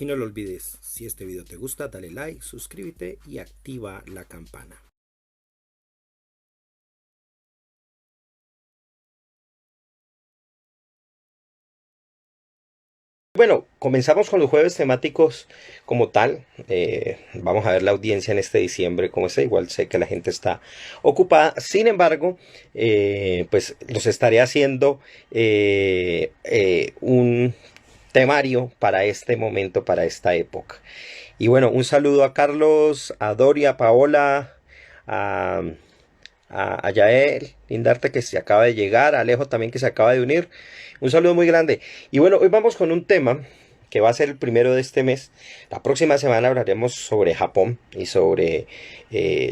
Y no lo olvides, si este video te gusta, dale like, suscríbete y activa la campana. Bueno, comenzamos con los jueves temáticos como tal. Vamos a ver la audiencia en este diciembre como está. Igual sé que la gente está ocupada. Sin embargo, pues los estaré haciendo un temario para este momento, para esta época. Y bueno, un saludo a Carlos, a Doria, a Paola, a, a Yael, Lindarte que se acaba de llegar, a Alejo también que se acaba de unir. Un saludo muy grande. Y bueno, hoy vamos con un tema que va a ser el primero de este mes. La próxima semana hablaremos sobre Japón y sobre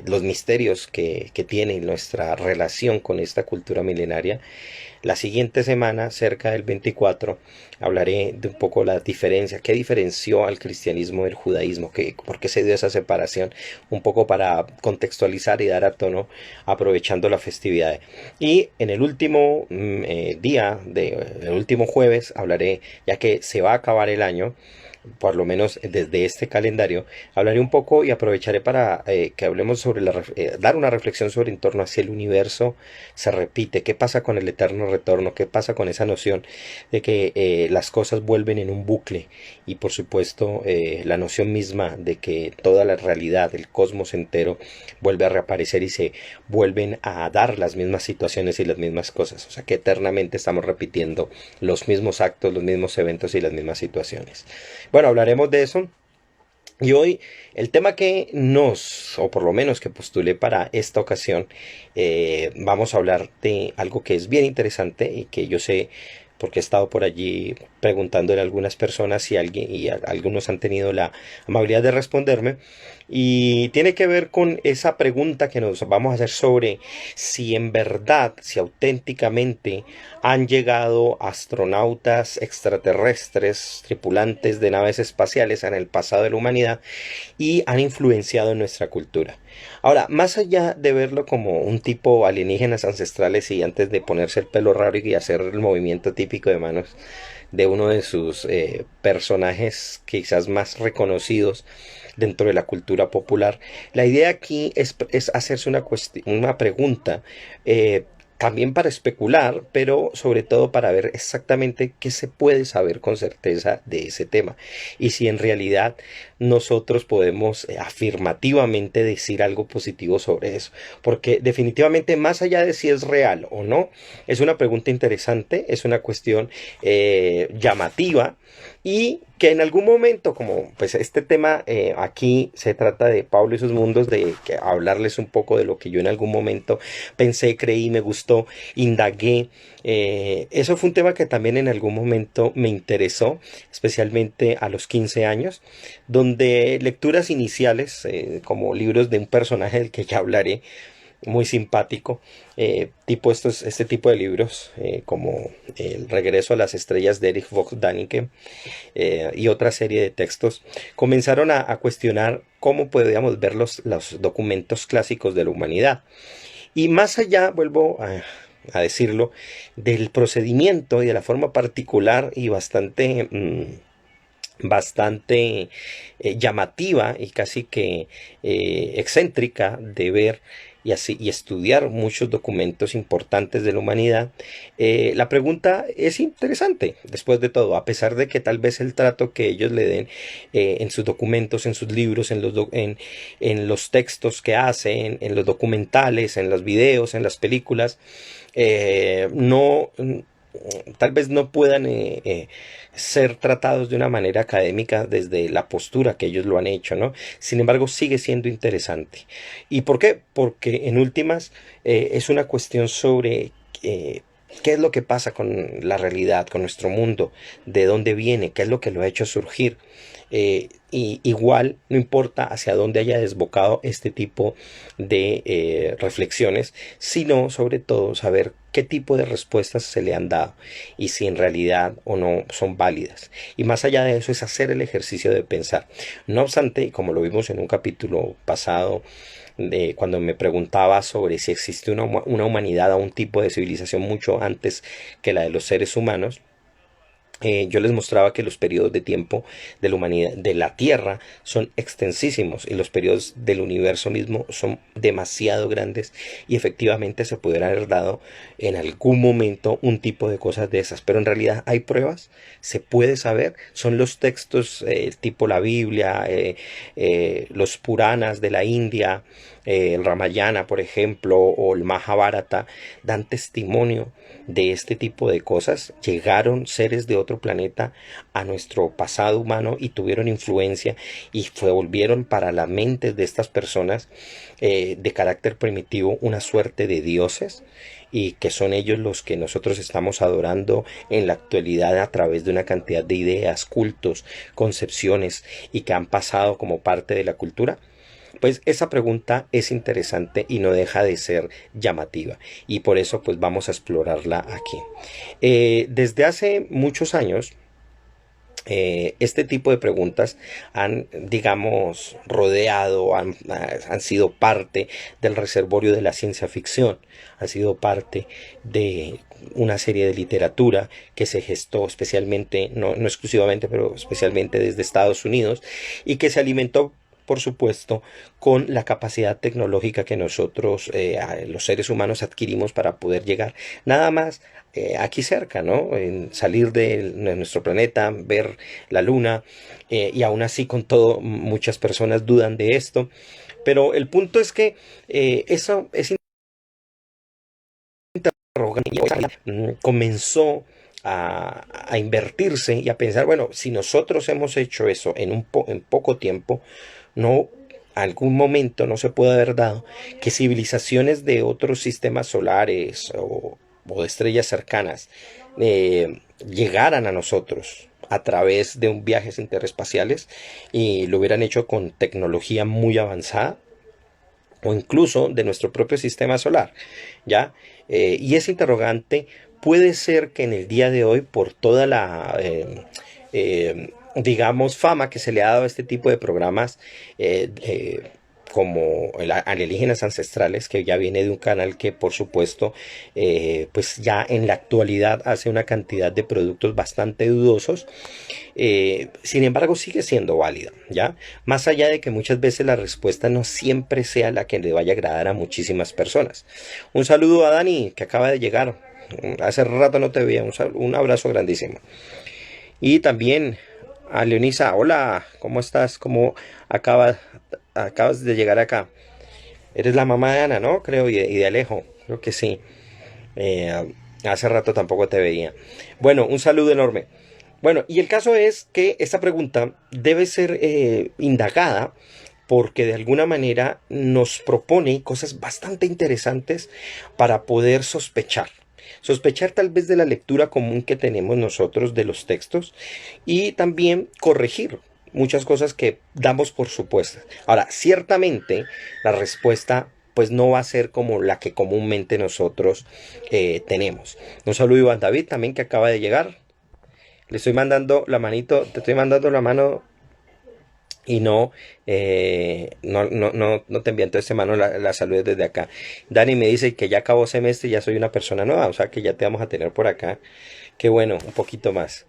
los misterios que tiene nuestra relación con esta cultura milenaria. La siguiente semana, cerca del 24, hablaré de un poco la diferencia, qué diferenció al cristianismo del judaísmo, por qué se dio esa separación, un poco para contextualizar y dar a tono, aprovechando la festividad. Y en el último día, el último jueves, hablaré, ya que se va a acabar el año, por lo menos desde este calendario, hablaré un poco y aprovecharé para que hablemos sobre dar una reflexión sobre en torno a si el universo se repite, qué pasa con el eterno retorno, qué pasa con esa noción de que las cosas vuelven en un bucle y por supuesto la noción misma de que toda la realidad, el cosmos entero vuelve a reaparecer y se vuelven a dar las mismas situaciones y las mismas cosas, o sea que eternamente estamos repitiendo los mismos actos, los mismos eventos y las mismas situaciones. Bueno, hablaremos de eso. Y hoy el tema que o por lo menos que postulé para esta ocasión, vamos a hablar de algo que es bien interesante y que yo sé porque he estado por allí preguntándole a algunas personas y algunos han tenido la amabilidad de responderme. Y tiene que ver con esa pregunta que nos vamos a hacer sobre si en verdad, si auténticamente han llegado astronautas extraterrestres, tripulantes de naves espaciales en el pasado de la humanidad y han influenciado en nuestra cultura. Ahora, más allá de verlo como un tipo alienígenas ancestrales y antes de ponerse el pelo raro y hacer el movimiento típico de manos de uno de sus personajes quizás más reconocidos dentro de la cultura popular, la idea aquí es hacerse una pregunta también para especular, pero sobre todo para ver exactamente qué se puede saber con certeza de ese tema y si en realidad nosotros podemos afirmativamente decir algo positivo sobre eso, porque definitivamente más allá de si es real o no, es una pregunta interesante, es una cuestión llamativa y que en algún momento, como pues este tema aquí se trata de Pablo y sus mundos, de que hablarles un poco de lo que yo en algún momento pensé, creí, me gustó, indagué. Eso fue un tema que también en algún momento me interesó, especialmente a los 15 años, donde lecturas iniciales, como libros de un personaje del que ya hablaré, muy simpático, este tipo de libros, como El regreso a las estrellas de Erich von Däniken, y otra serie de textos, comenzaron a cuestionar cómo podíamos ver los documentos clásicos de la humanidad. Y más allá, vuelvo a decirlo, del procedimiento y de la forma particular y bastante llamativa y casi que excéntrica de ver y estudiar muchos documentos importantes de la humanidad, la pregunta es interesante, después de todo, a pesar de que tal vez el trato que ellos le den en sus documentos, en sus libros, en los textos que hacen, en los documentales, en los videos, en las películas, no tal vez no puedan ser tratados de una manera académica desde la postura que ellos lo han hecho, ¿no? Sin embargo, sigue siendo interesante. ¿Y por qué? Porque en últimas es una cuestión sobre qué es lo que pasa con la realidad, con nuestro mundo, de dónde viene, qué es lo que lo ha hecho surgir. Y igual no importa hacia dónde haya desbocado este tipo de reflexiones, sino sobre todo saber qué tipo de respuestas se le han dado y si en realidad o no son válidas. Y más allá de eso es hacer el ejercicio de pensar. No obstante, como lo vimos en un capítulo pasado, cuando me preguntaba sobre si existe una humanidad o un tipo de civilización mucho antes que la de los seres humanos, Yo les mostraba que los periodos de tiempo de la humanidad, de la Tierra, son extensísimos y los periodos del universo mismo son demasiado grandes y efectivamente se pudiera haber dado en algún momento un tipo de cosas de esas, pero en realidad hay pruebas, se puede saber, son los textos tipo la Biblia, los Puranas de la India, el Ramayana, por ejemplo, o el Mahabharata, dan testimonio de este tipo de cosas. Llegaron seres de otro planeta a nuestro pasado humano y tuvieron influencia y volvieron para las mentes de estas personas de carácter primitivo una suerte de dioses, y que son ellos los que nosotros estamos adorando en la actualidad a través de una cantidad de ideas, cultos, concepciones, y que han pasado como parte de la cultura. Pues esa pregunta es interesante y no deja de ser llamativa, y por eso pues vamos a explorarla aquí. Desde hace muchos años este tipo de preguntas han, digamos, rodeado, han sido parte del reservorio de la ciencia ficción, han sido parte de una serie de literatura que se gestó especialmente, no exclusivamente, pero especialmente desde Estados Unidos, y que se alimentó, por supuesto, con la capacidad tecnológica que nosotros, los seres humanos, adquirimos para poder llegar nada más aquí cerca, ¿no? En salir de nuestro planeta, ver la luna, y aún así con todo muchas personas dudan de esto. Pero el punto es que eso es interrogante. Comenzó a invertirse y a pensar, bueno, si nosotros hemos hecho eso en poco tiempo, no, algún momento no se puede haber dado que civilizaciones de otros sistemas solares o de estrellas cercanas llegaran a nosotros a través de viajes interespaciales, y lo hubieran hecho con tecnología muy avanzada, o incluso de nuestro propio sistema solar, ¿ya? Y ese interrogante puede ser que en el día de hoy, por toda la, digamos, fama que se le ha dado a este tipo de programas, como Alienígenas Ancestrales, que ya viene de un canal que, por supuesto, pues ya en la actualidad hace una cantidad de productos bastante dudosos. Sin embargo, sigue siendo válida, ¿ya? Más allá de que muchas veces la respuesta no siempre sea la que le vaya a agradar a muchísimas personas. Un saludo a Dani, que acaba de llegar. Hace rato no te veía. Un abrazo grandísimo. Y también a Leonisa. Hola, ¿cómo estás? Acabas de llegar acá? Eres la mamá de Ana, ¿no? Creo, y de Alejo. Creo que sí. Hace rato tampoco te veía. Bueno, un saludo enorme. Bueno, y el caso es que esta pregunta debe ser indagada, porque de alguna manera nos propone cosas bastante interesantes para poder sospechar. Sospechar tal vez de la lectura común que tenemos nosotros de los textos, y también corregir muchas cosas que damos por supuestas. Ahora, ciertamente la respuesta pues no va a ser como la que comúnmente nosotros tenemos. Un saludo a Iván David también, que acaba de llegar. Le estoy mandando la manito, te estoy mandando la mano, y no te envío. Entonces te mando la salud desde acá. Dani me dice que ya acabó semestre y ya soy una persona nueva, o sea que ya te vamos a tener por acá. Qué bueno, un poquito más.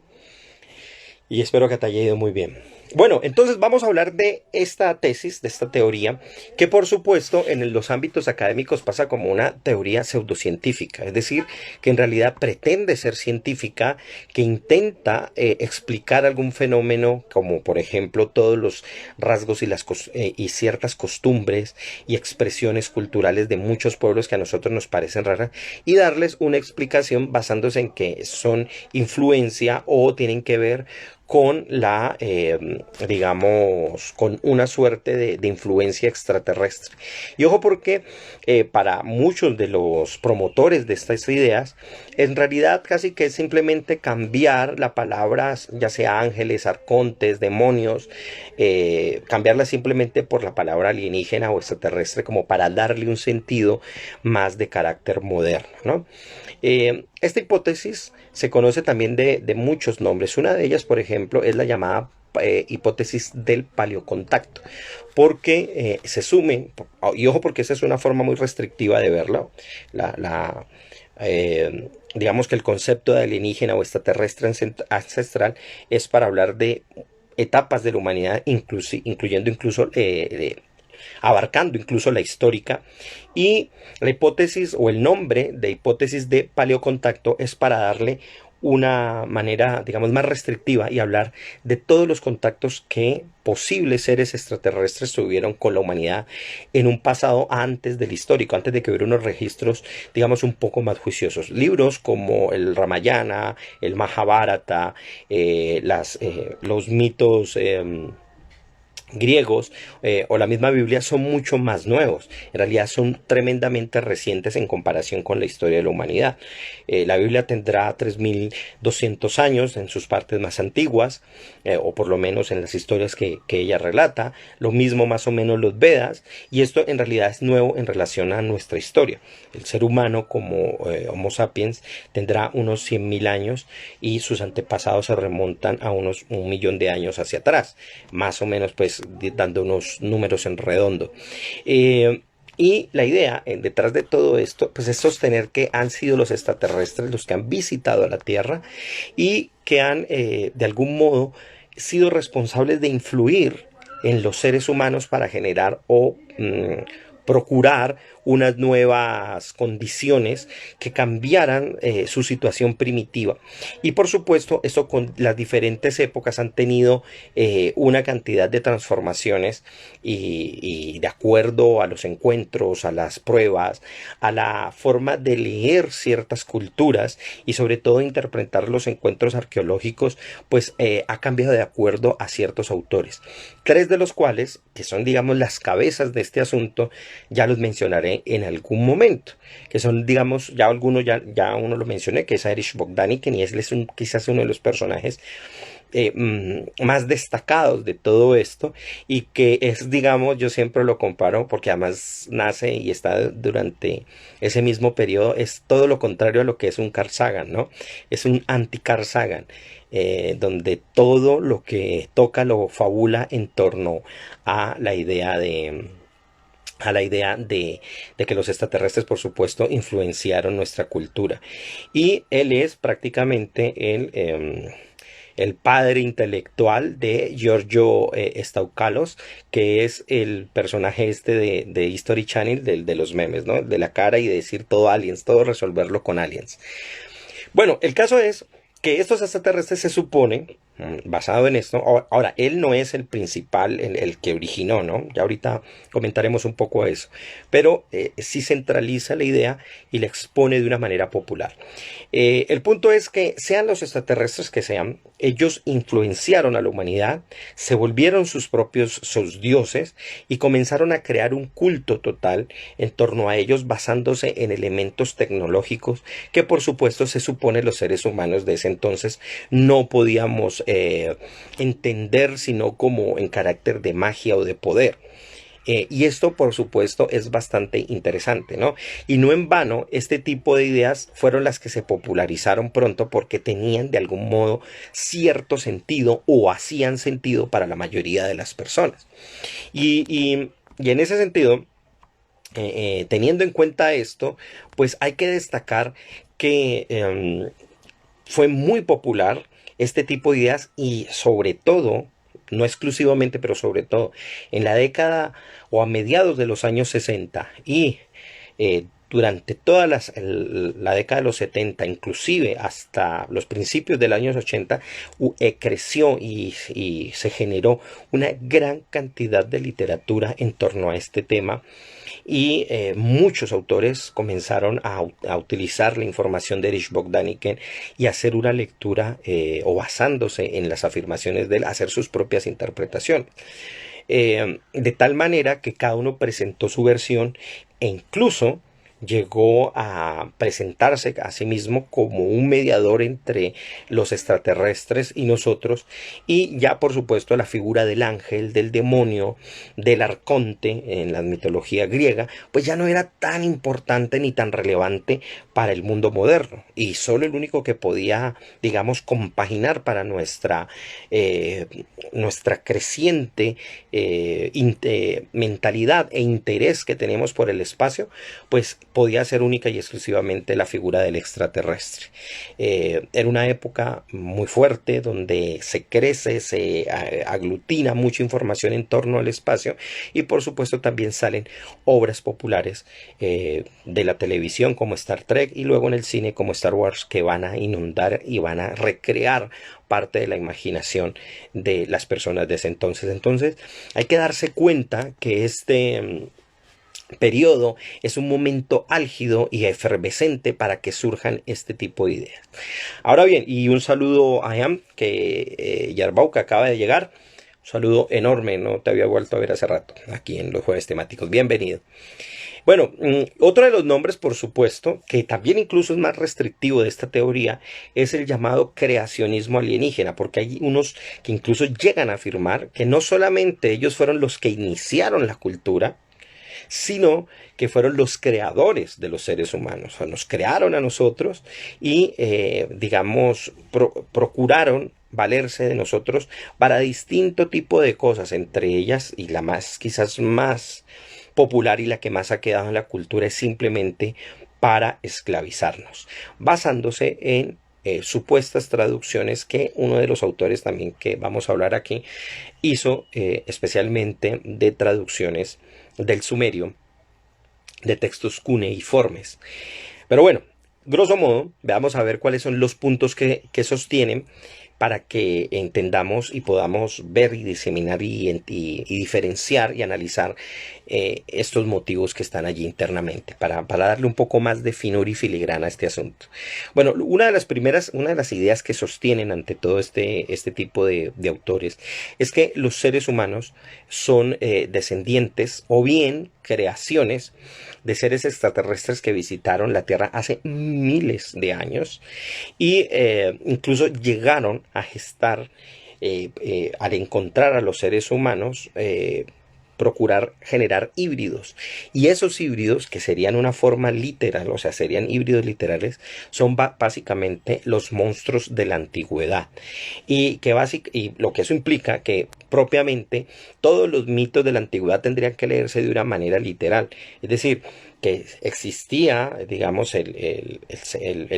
Y espero que te haya ido muy bien. Bueno, entonces vamos a hablar de esta tesis, de esta teoría, que por supuesto en los ámbitos académicos pasa como una teoría pseudocientífica, es decir, que en realidad pretende ser científica, que intenta explicar algún fenómeno, como por ejemplo todos los rasgos y ciertas costumbres y expresiones culturales de muchos pueblos que a nosotros nos parecen raras, y darles una explicación basándose en que son influencia o tienen que ver con digamos, con una suerte de influencia extraterrestre. Y ojo, porque para muchos de los promotores de estas ideas, en realidad casi que es simplemente cambiar la palabra, ya sea ángeles, arcontes, demonios, cambiarla simplemente por la palabra alienígena o extraterrestre, como para darle un sentido más de carácter moderno, ¿no? Esta hipótesis se conoce también de muchos nombres. Una de ellas, por ejemplo, es la llamada hipótesis del paleocontacto, porque se sumen, y ojo porque esa es una forma muy restrictiva de verlo, la digamos que el concepto de alienígena o extraterrestre ancestral es para hablar de etapas de la humanidad, incluyendo incluso abarcando incluso la histórica, y la hipótesis o el nombre de hipótesis de paleocontacto es para darle una manera, digamos, más restrictiva y hablar de todos los contactos que posibles seres extraterrestres tuvieron con la humanidad en un pasado antes del histórico, antes de que hubiera unos registros, digamos, un poco más juiciosos. Libros como el Ramayana, el Mahabharata, los mitos griegos o la misma Biblia son mucho más nuevos. En realidad son tremendamente recientes en comparación con la historia de la humanidad. La Biblia tendrá 3200 años en sus partes más antiguas, o por lo menos en las historias que ella relata. Lo mismo más o menos los Vedas, y esto en realidad es nuevo en relación a nuestra historia. El ser humano como Homo sapiens tendrá unos 100.000 años y sus antepasados se remontan a unos 1.000.000 de años hacia atrás, más o menos, pues dando unos números en redondo. Y la idea detrás de todo esto, pues es sostener que han sido los extraterrestres los que han visitado a la Tierra y que han, de algún modo, sido responsables de influir en los seres humanos para generar o procurar unas nuevas condiciones que cambiaran su situación primitiva. Y por supuesto, esto con las diferentes épocas han tenido una cantidad de transformaciones y de acuerdo a los encuentros, a las pruebas, a la forma de leer ciertas culturas y sobre todo interpretar los encuentros arqueológicos, pues ha cambiado de acuerdo a ciertos autores. Tres de los cuales, que son digamos las cabezas de este asunto, ya los mencionaré en algún momento, que son, digamos, ya algunos, ya uno lo mencioné, que es Erich Bogdaniken, y él es quizás uno de los personajes más destacados de todo esto, y que es, digamos, yo siempre lo comparo, porque además nace y está durante ese mismo periodo, es todo lo contrario a lo que es un Carl Sagan, ¿no? Es un anti-Carl Sagan, donde todo lo que toca lo fabula en torno a la idea de que los extraterrestres, por supuesto, influenciaron nuestra cultura. Y él es prácticamente el padre intelectual de Giorgio Staukalos, que es el personaje este de History Channel, de los memes, ¿no? De la cara y de decir todo aliens, todo resolverlo con aliens. Bueno, el caso es que estos extraterrestres se supone, basado en esto, ahora, él no es el principal, el que originó, ¿no? Ya ahorita comentaremos un poco eso, pero sí centraliza la idea y la expone de una manera popular. El punto es que sean los extraterrestres que sean, ellos influenciaron a la humanidad, se volvieron sus dioses y comenzaron a crear un culto total en torno a ellos basándose en elementos tecnológicos que por supuesto se supone los seres humanos de ese entonces no podíamos entender sino como en carácter de magia o de poder. Y esto, por supuesto, es bastante interesante, ¿no? Y no en vano, este tipo de ideas fueron las que se popularizaron pronto porque tenían de algún modo cierto sentido o hacían sentido para la mayoría de las personas. Y en ese sentido, teniendo en cuenta esto, pues hay que destacar que fue muy popular este tipo de ideas y sobre todo, no exclusivamente, pero sobre todo, en la década o a mediados de los años 60 y durante toda la década de los 70, inclusive hasta los principios del años 80, creció y se generó una gran cantidad de literatura en torno a este tema. Y muchos autores comenzaron a utilizar la información de Erich Bogdaniken y hacer una lectura o basándose en las afirmaciones de él, hacer sus propias interpretaciones. De tal manera que cada uno presentó su versión e incluso llegó a presentarse a sí mismo como un mediador entre los extraterrestres y nosotros, y ya por supuesto la figura del ángel, del demonio, del arconte en la mitología griega, pues ya no era tan importante ni tan relevante para el mundo moderno, y solo el único que podía, digamos, compaginar para nuestra creciente mentalidad e interés que tenemos por el espacio, pues podía ser única y exclusivamente la figura del extraterrestre. Era una época muy fuerte donde se crece, se aglutina mucha información en torno al espacio y por supuesto también salen obras populares de la televisión como Star Trek y luego en el cine como Star Wars, que van a inundar y van a recrear parte de la imaginación de las personas de ese entonces. Entonces hay que darse cuenta que este periodo es un momento álgido y efervescente para que surjan este tipo de ideas. Ahora bien, y un saludo a Ian, que Yarbau, que acaba de llegar. Un saludo enorme, no te había vuelto a ver hace rato aquí en los jueves temáticos. Bienvenido. Bueno, otro de los nombres, por supuesto, que también incluso es más restrictivo de esta teoría, es el llamado creacionismo alienígena, porque hay unos que incluso llegan a afirmar que no solamente ellos fueron los que iniciaron la cultura, sino que fueron los creadores de los seres humanos. O sea, nos crearon a nosotros y, digamos, procuraron valerse de nosotros para distinto tipo de cosas, entre ellas, y la más, quizás más popular y la que más ha quedado en la cultura, es simplemente para esclavizarnos, basándose en supuestas traducciones que uno de los autores también que vamos a hablar aquí hizo, especialmente de traducciones del sumerio, de textos cuneiformes. Pero bueno, grosso modo, veamos a ver cuáles son los puntos que sostienen para que entendamos y podamos ver y diseminar y diferenciar y analizar estos motivos que están allí internamente, para darle un poco más de finura y filigrana a este asunto. Bueno, una de las ideas que sostienen ante todo este tipo de autores es que los seres humanos son descendientes o bien creaciones de seres extraterrestres que visitaron la Tierra hace miles de años y incluso llegaron a gestar, al encontrar a los seres humanos, procurar generar híbridos, y esos híbridos, que serían una forma literal, o sea, serían híbridos literales, son básicamente los monstruos de la antigüedad, y lo que eso implica que propiamente todos los mitos de la antigüedad tendrían que leerse de una manera literal, es decir, que existía, digamos, el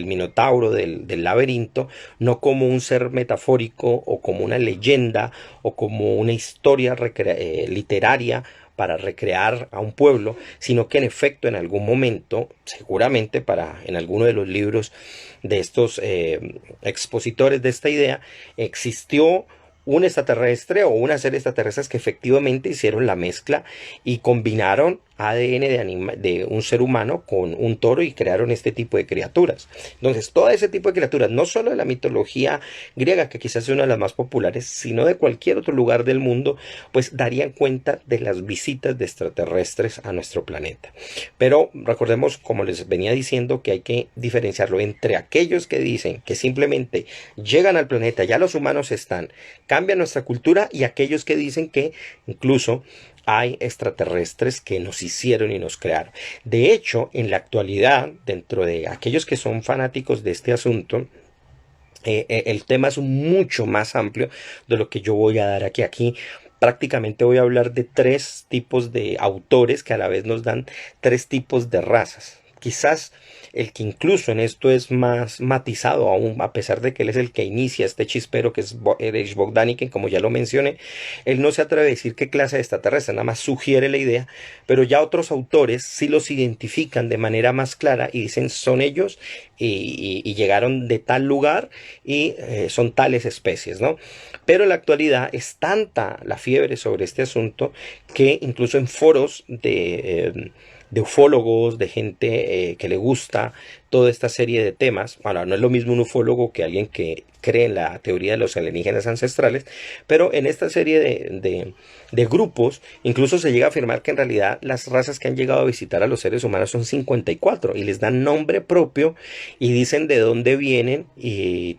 minotauro del laberinto, no como un ser metafórico o como una leyenda o como una historia literaria para recrear a un pueblo, sino que en efecto en algún momento, seguramente en alguno de los libros de estos expositores de esta idea, existió un extraterrestre o una serie de extraterrestres que efectivamente hicieron la mezcla y combinaron ADN de un ser humano con un toro y crearon este tipo de criaturas. Entonces, todo ese tipo de criaturas, no solo de la mitología griega, que quizás es una de las más populares, sino de cualquier otro lugar del mundo, pues darían cuenta de las visitas de extraterrestres a nuestro planeta. Pero recordemos, como les venía diciendo, que hay que diferenciarlo entre aquellos que dicen que simplemente llegan al planeta, ya los humanos están, cambian nuestra cultura, y aquellos que dicen que incluso hay extraterrestres que nos hicieron y nos crearon. De hecho, en la actualidad, dentro de aquellos que son fanáticos de este asunto, el tema es mucho más amplio de lo que yo voy a dar aquí. Aquí prácticamente voy a hablar de 3 tipos de autores que a la vez nos dan 3 tipos de razas. Quizás el que incluso en esto es más matizado aún, a pesar de que él es el que inicia este chispero, que es Erich Bogdanike, como ya lo mencioné, él no se atreve a decir qué clase de extraterrestre, nada más sugiere la idea, pero ya otros autores sí los identifican de manera más clara y dicen son ellos y llegaron de tal lugar y son tales especies, ¿no? Pero en la actualidad es tanta la fiebre sobre este asunto que incluso en foros de ufólogos, de gente que le gusta toda esta serie de temas. Bueno, no es lo mismo un ufólogo que alguien que cree en la teoría de los alienígenas ancestrales, pero en esta serie de grupos incluso se llega a afirmar que en realidad las razas que han llegado a visitar a los seres humanos son 54 y les dan nombre propio y dicen de dónde vienen y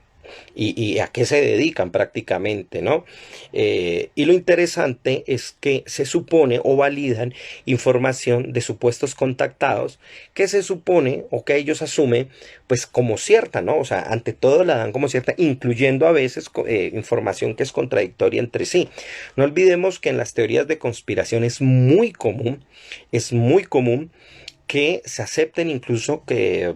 a qué se dedican prácticamente, ¿no? Y lo interesante es que se supone o validan información de supuestos contactados que se supone o que ellos asumen pues como cierta, ¿no? O sea, ante todo la dan como cierta, incluyendo a veces información que es contradictoria entre sí. No olvidemos que en las teorías de conspiración es muy común que se acepten incluso que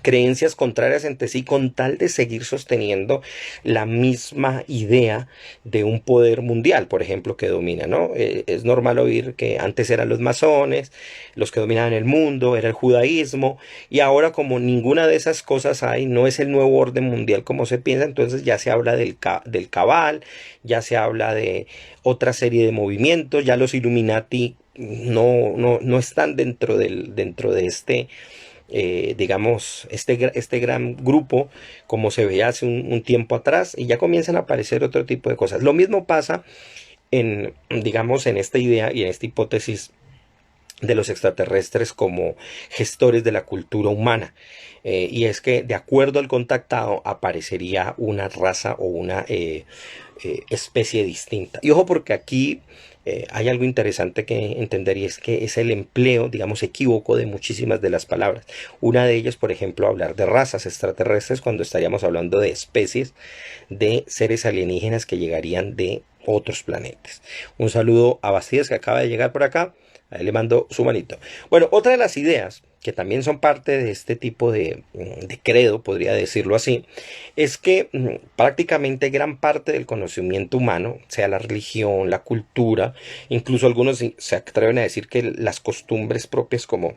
creencias contrarias entre sí con tal de seguir sosteniendo la misma idea de un poder mundial, por ejemplo, que domina, ¿no? Es normal oír que antes eran los masones, los que dominaban el mundo, era el judaísmo, y ahora como ninguna de esas cosas hay, no es el nuevo orden mundial como se piensa, entonces ya se habla del cabal, ya se habla de otra serie de movimientos, ya los Illuminati no están dentro de digamos, este gran grupo, como se veía hace un tiempo atrás, y ya comienzan a aparecer otro tipo de cosas. Lo mismo pasa digamos, en esta idea y en esta hipótesis de los extraterrestres como gestores de la cultura humana. Y es que de acuerdo al contactado aparecería una raza o una especie distinta. Y ojo porque aquí hay algo interesante que entender y es que es el empleo, digamos, equívoco de muchísimas de las palabras. Una de ellas, por ejemplo, hablar de razas extraterrestres cuando estaríamos hablando de especies de seres alienígenas que llegarían de otros planetas. Un saludo a Bastidas que acaba de llegar por acá. Ahí le mando su manito. Bueno, otra de las ideas que también son parte de este tipo de credo, podría decirlo así, es que prácticamente gran parte del conocimiento humano, sea la religión, la cultura, incluso algunos se atreven a decir que las costumbres propias como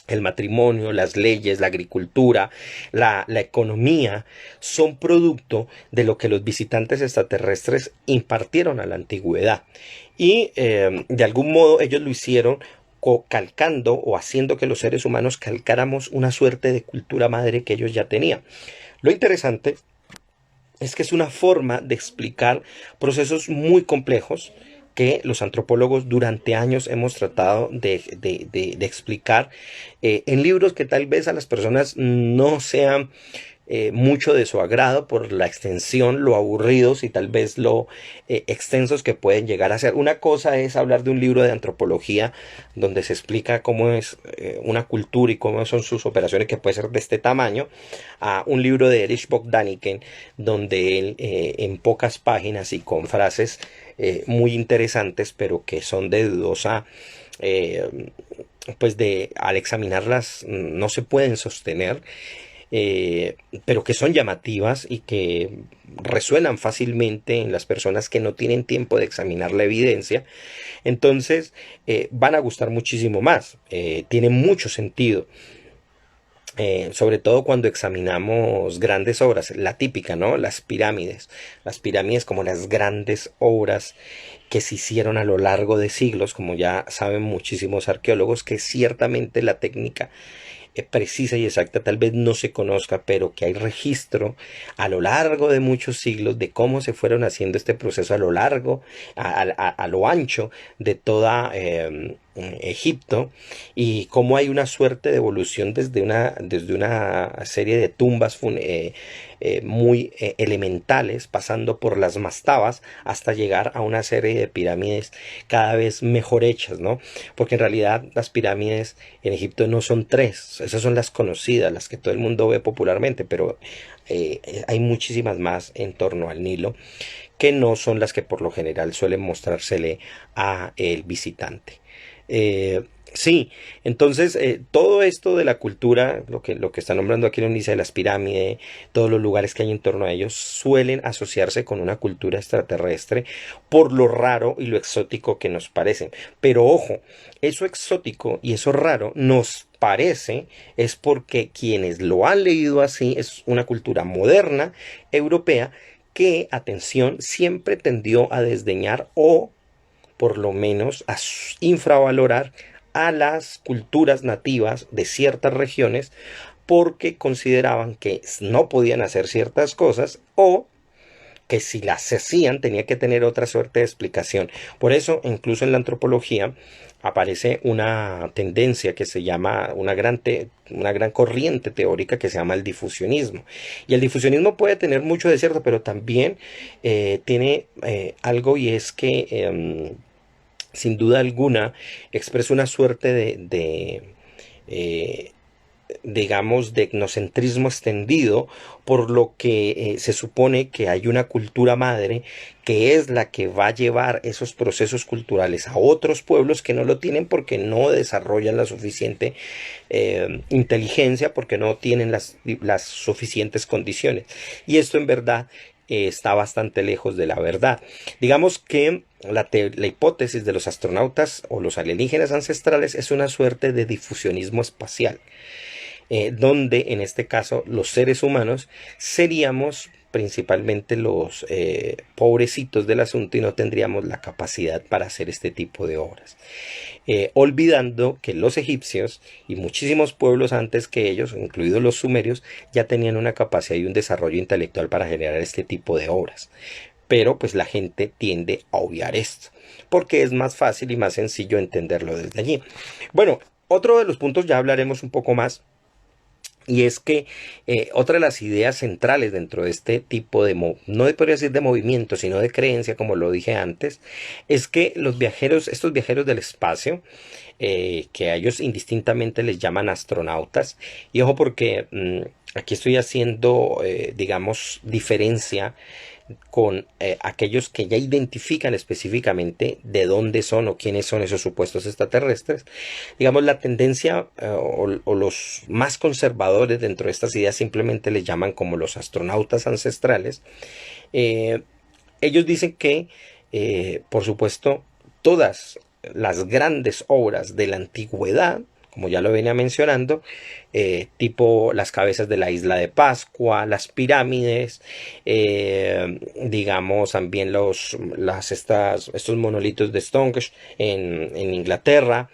el matrimonio, las leyes, la agricultura, la economía, son producto de lo que los visitantes extraterrestres impartieron a la antigüedad. Y de algún modo ellos lo hicieron calcando o haciendo que los seres humanos calcáramos una suerte de cultura madre que ellos ya tenían. Lo interesante es que es una forma de explicar procesos muy complejos que los antropólogos durante años hemos tratado de explicar en libros que tal vez a las personas no sean mucho de su agrado por la extensión, lo aburridos y tal vez lo extensos que pueden llegar a ser. Una cosa es hablar de un libro de antropología donde se explica cómo es una cultura y cómo son sus operaciones, que puede ser de este tamaño, a un libro de Erich Bogdaniken donde él en pocas páginas y con frases muy interesantes pero que son de dudosa pues al examinarlas no se pueden sostener, pero que son llamativas y que resuenan fácilmente en las personas que no tienen tiempo de examinar la evidencia. Entonces van a gustar muchísimo más, tiene mucho sentido. Sobre todo cuando examinamos grandes obras, la típica, ¿no? Las pirámides como las grandes obras que se hicieron a lo largo de siglos, como ya saben muchísimos arqueólogos, que ciertamente la técnica precisa y exacta tal vez no se conozca, pero que hay registro a lo largo de muchos siglos de cómo se fueron haciendo este proceso a lo largo, a lo ancho de toda Egipto, y cómo hay una suerte de evolución desde una serie de tumbas muy elementales, pasando por las mastabas hasta llegar a una serie de pirámides cada vez mejor hechas, ¿no? Porque en realidad las pirámides en Egipto no son tres, esas son las conocidas, las que todo el mundo ve popularmente, pero hay muchísimas más en torno al Nilo que no son las que por lo general suelen mostrársele a el visitante. Sí, entonces todo esto de la cultura, lo que está nombrando aquí Leonice de las pirámides, todos los lugares que hay en torno a ellos, suelen asociarse con una cultura extraterrestre por lo raro y lo exótico que nos parecen. Pero ojo, eso exótico y eso raro nos parece es porque quienes lo han leído así es una cultura moderna, europea, que, atención, siempre tendió a desdeñar o por lo menos a infravalorar a las culturas nativas de ciertas regiones porque consideraban que no podían hacer ciertas cosas o que si las hacían tenía que tener otra suerte de explicación. Por eso, incluso en la antropología aparece una tendencia que se llama una gran corriente teórica que se llama el difusionismo. Y el difusionismo puede tener mucho de cierto, pero también tiene algo, y es que sin duda alguna expresa una suerte de digamos, de etnocentrismo extendido, por lo que se supone que hay una cultura madre que es la que va a llevar esos procesos culturales a otros pueblos que no lo tienen porque no desarrollan la suficiente inteligencia, porque no tienen las suficientes condiciones. Y esto en verdad está bastante lejos de la verdad. Digamos que la hipótesis de los astronautas o los alienígenas ancestrales es una suerte de difusionismo espacial, donde en este caso los seres humanos seríamos principalmente los pobrecitos del asunto y no tendríamos la capacidad para hacer este tipo de obras. Olvidando que los egipcios y muchísimos pueblos antes que ellos, incluidos los sumerios, ya tenían una capacidad y un desarrollo intelectual para generar este tipo de obras. Pero pues la gente tiende a obviar esto, porque es más fácil y más sencillo entenderlo desde allí. Bueno, otro de los puntos, ya hablaremos un poco más, y es que otra de las ideas centrales dentro de este tipo de, no podría decir de movimiento, sino de creencia, como lo dije antes, es que los viajeros, estos viajeros del espacio, que a ellos indistintamente les llaman astronautas, y ojo porque aquí estoy haciendo, digamos, diferencia con aquellos que ya identifican específicamente de dónde son o quiénes son esos supuestos extraterrestres. Digamos, la tendencia o los más conservadores dentro de estas ideas simplemente les llaman como los astronautas ancestrales. Ellos dicen que, por supuesto, todas las grandes obras de la antigüedad, como ya lo venía mencionando, tipo las cabezas de la isla de Pascua, las pirámides, digamos también estos monolitos de Stonehenge en Inglaterra,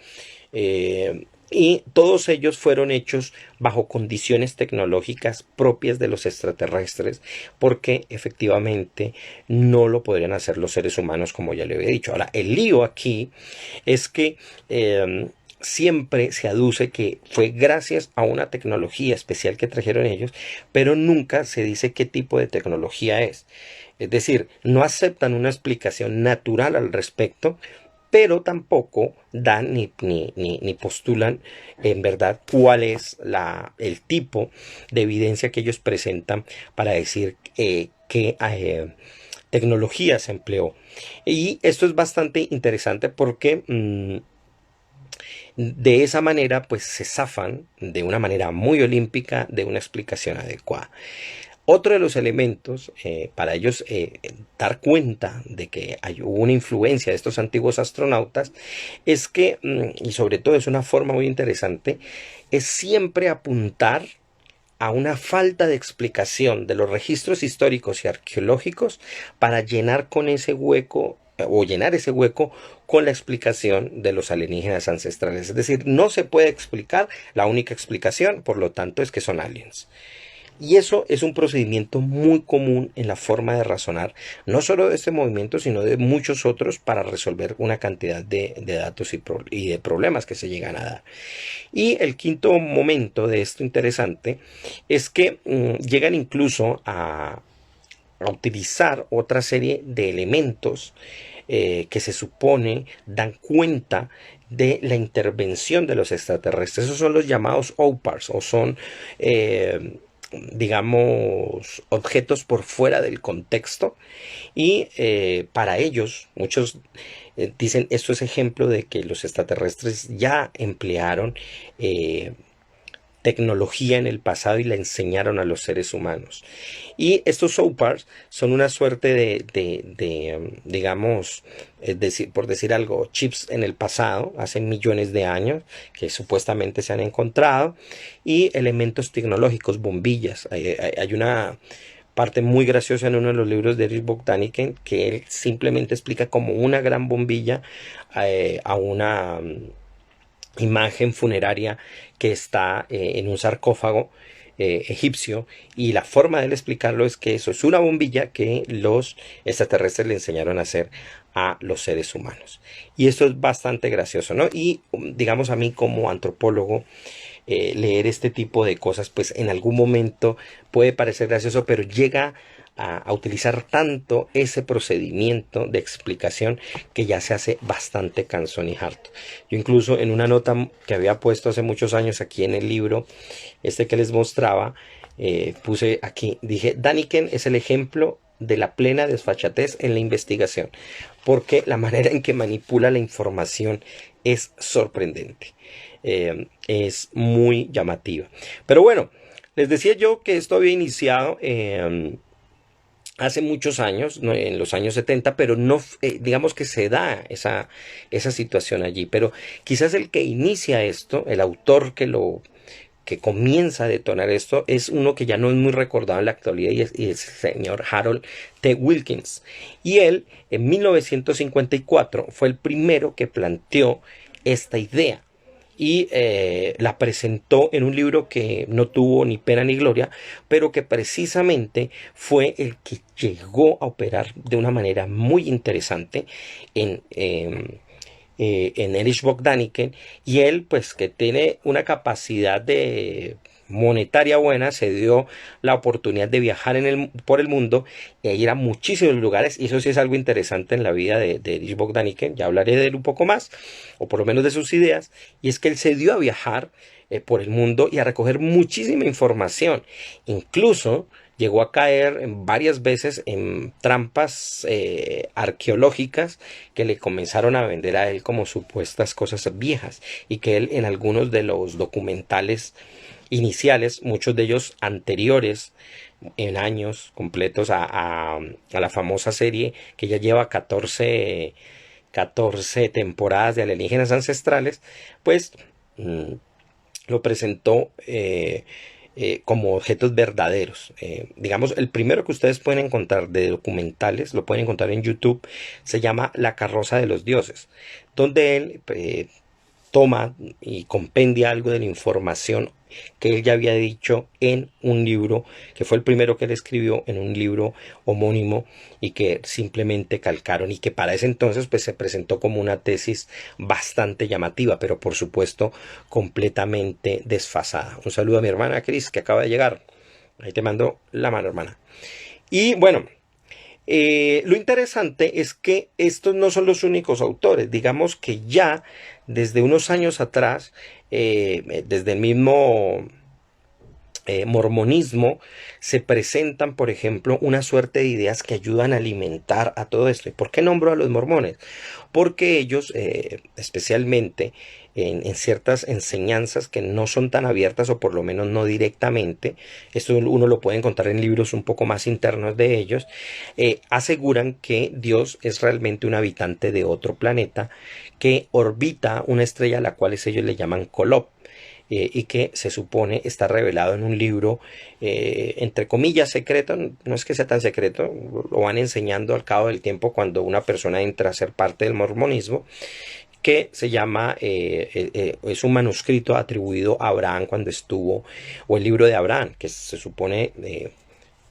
y todos ellos fueron hechos bajo condiciones tecnológicas propias de los extraterrestres, porque efectivamente no lo podrían hacer los seres humanos, como ya le había dicho. Ahora, el lío aquí es que siempre se aduce que fue gracias a una tecnología especial que trajeron ellos, pero nunca se dice qué tipo de tecnología es. Es decir, no aceptan una explicación natural al respecto, pero tampoco dan ni postulan en verdad cuál es el tipo de evidencia que ellos presentan para decir qué tecnología se empleó. Y esto es bastante interesante porque de esa manera pues se zafan de una manera muy olímpica de una explicación adecuada. Otro de los elementos para ellos dar cuenta de que hubo una influencia de estos antiguos astronautas es que, y sobre todo es una forma muy interesante, es siempre apuntar a una falta de explicación de los registros históricos y arqueológicos para llenar con ese hueco o llenar ese hueco con la explicación de los alienígenas ancestrales. Es decir, no se puede explicar, la única explicación, por lo tanto, es que son aliens. Y eso es un procedimiento muy común en la forma de razonar, no solo de este movimiento, sino de muchos otros para resolver una cantidad de datos y de problemas que se llegan a dar. Y el quinto momento de esto interesante es que llegan incluso a utilizar otra serie de elementos que se supone dan cuenta de la intervención de los extraterrestres. Esos son los llamados OPARs, o son digamos, objetos por fuera del contexto, y para ellos muchos dicen esto es ejemplo de que los extraterrestres ya emplearon tecnología en el pasado y la enseñaron a los seres humanos. Y estos OPARs son una suerte digamos, por decir algo, chips en el pasado, hace millones de años, que supuestamente se han encontrado, y elementos tecnológicos, bombillas. Hay una parte muy graciosa en uno de los libros de Erich Bogdanike, que él simplemente explica como una gran bombilla a una imagen funeraria que está en un sarcófago egipcio, y la forma de él explicarlo es que eso es una bombilla que los extraterrestres le enseñaron a hacer a los seres humanos. Y esto es bastante gracioso, ¿no? Y digamos, a mí como antropólogo, leer este tipo de cosas pues en algún momento puede parecer gracioso, pero llega a utilizar tanto ese procedimiento de explicación que ya se hace bastante cansón y harto. Yo incluso en una nota que había puesto hace muchos años aquí en el libro, que les mostraba, puse aquí, dije, Daniken es el ejemplo de la plena desfachatez en la investigación, porque la manera en que manipula la información es sorprendente, es muy llamativa. Pero bueno, les decía yo que esto había iniciado hace muchos años, ¿no? En los años 70, pero no, digamos que se da esa situación allí. Pero quizás el que inicia esto, el autor que comienza a detonar esto, es uno que ya no es muy recordado en la actualidad y es el señor Harold T. Wilkins. Y él, en 1954, fue el primero que planteó esta idea y la presentó en un libro que no tuvo ni pena ni gloria, pero que precisamente fue el que llegó a operar de una manera muy interesante en Erich Bogdaniken, y él, pues, que tiene una capacidad de monetaria buena, se dio la oportunidad de viajar por el mundo e ir a muchísimos lugares, y eso sí es algo interesante en la vida de Erich Bogdaniken. Ya hablaré de él un poco más, o por lo menos de sus ideas, y es que él se dio a viajar por el mundo y a recoger muchísima información. Incluso llegó a caer varias veces en trampas arqueológicas que le comenzaron a vender a él como supuestas cosas viejas, y que él, en algunos de los documentales iniciales, muchos de ellos anteriores en años completos a la famosa serie que ya lleva 14 temporadas de Alienígenas Ancestrales, pues lo presentó como objetos verdaderos. Digamos, el primero que ustedes pueden encontrar de documentales, lo pueden encontrar en YouTube, se llama La carroza de los dioses, donde él toma y compendia algo de la información que él ya había dicho en un libro, que fue el primero que él escribió, en un libro homónimo, y que simplemente calcaron, y que para ese entonces pues se presentó como una tesis bastante llamativa, pero por supuesto completamente desfasada. Un saludo a mi hermana Cris, que acaba de llegar. Ahí te mando la mano, hermana. Y bueno, lo interesante es que estos no son los únicos autores. Digamos que ya desde unos años atrás, desde el mismo mormonismo, se presentan, por ejemplo, una suerte de ideas que ayudan a alimentar a todo esto. ¿Y por qué nombro a los mormones? Porque ellos, especialmente en ciertas enseñanzas que no son tan abiertas, o por lo menos no directamente, esto uno lo puede encontrar en libros un poco más internos de ellos, aseguran que Dios es realmente un habitante de otro planeta que orbita una estrella a la cual ellos le llaman Kolob. Y que se supone está revelado en un libro, entre comillas, secreto. No es que sea tan secreto, lo van enseñando al cabo del tiempo cuando una persona entra a ser parte del mormonismo, que se llama, es un manuscrito atribuido a Abraham cuando estuvo, o el libro de Abraham, que se supone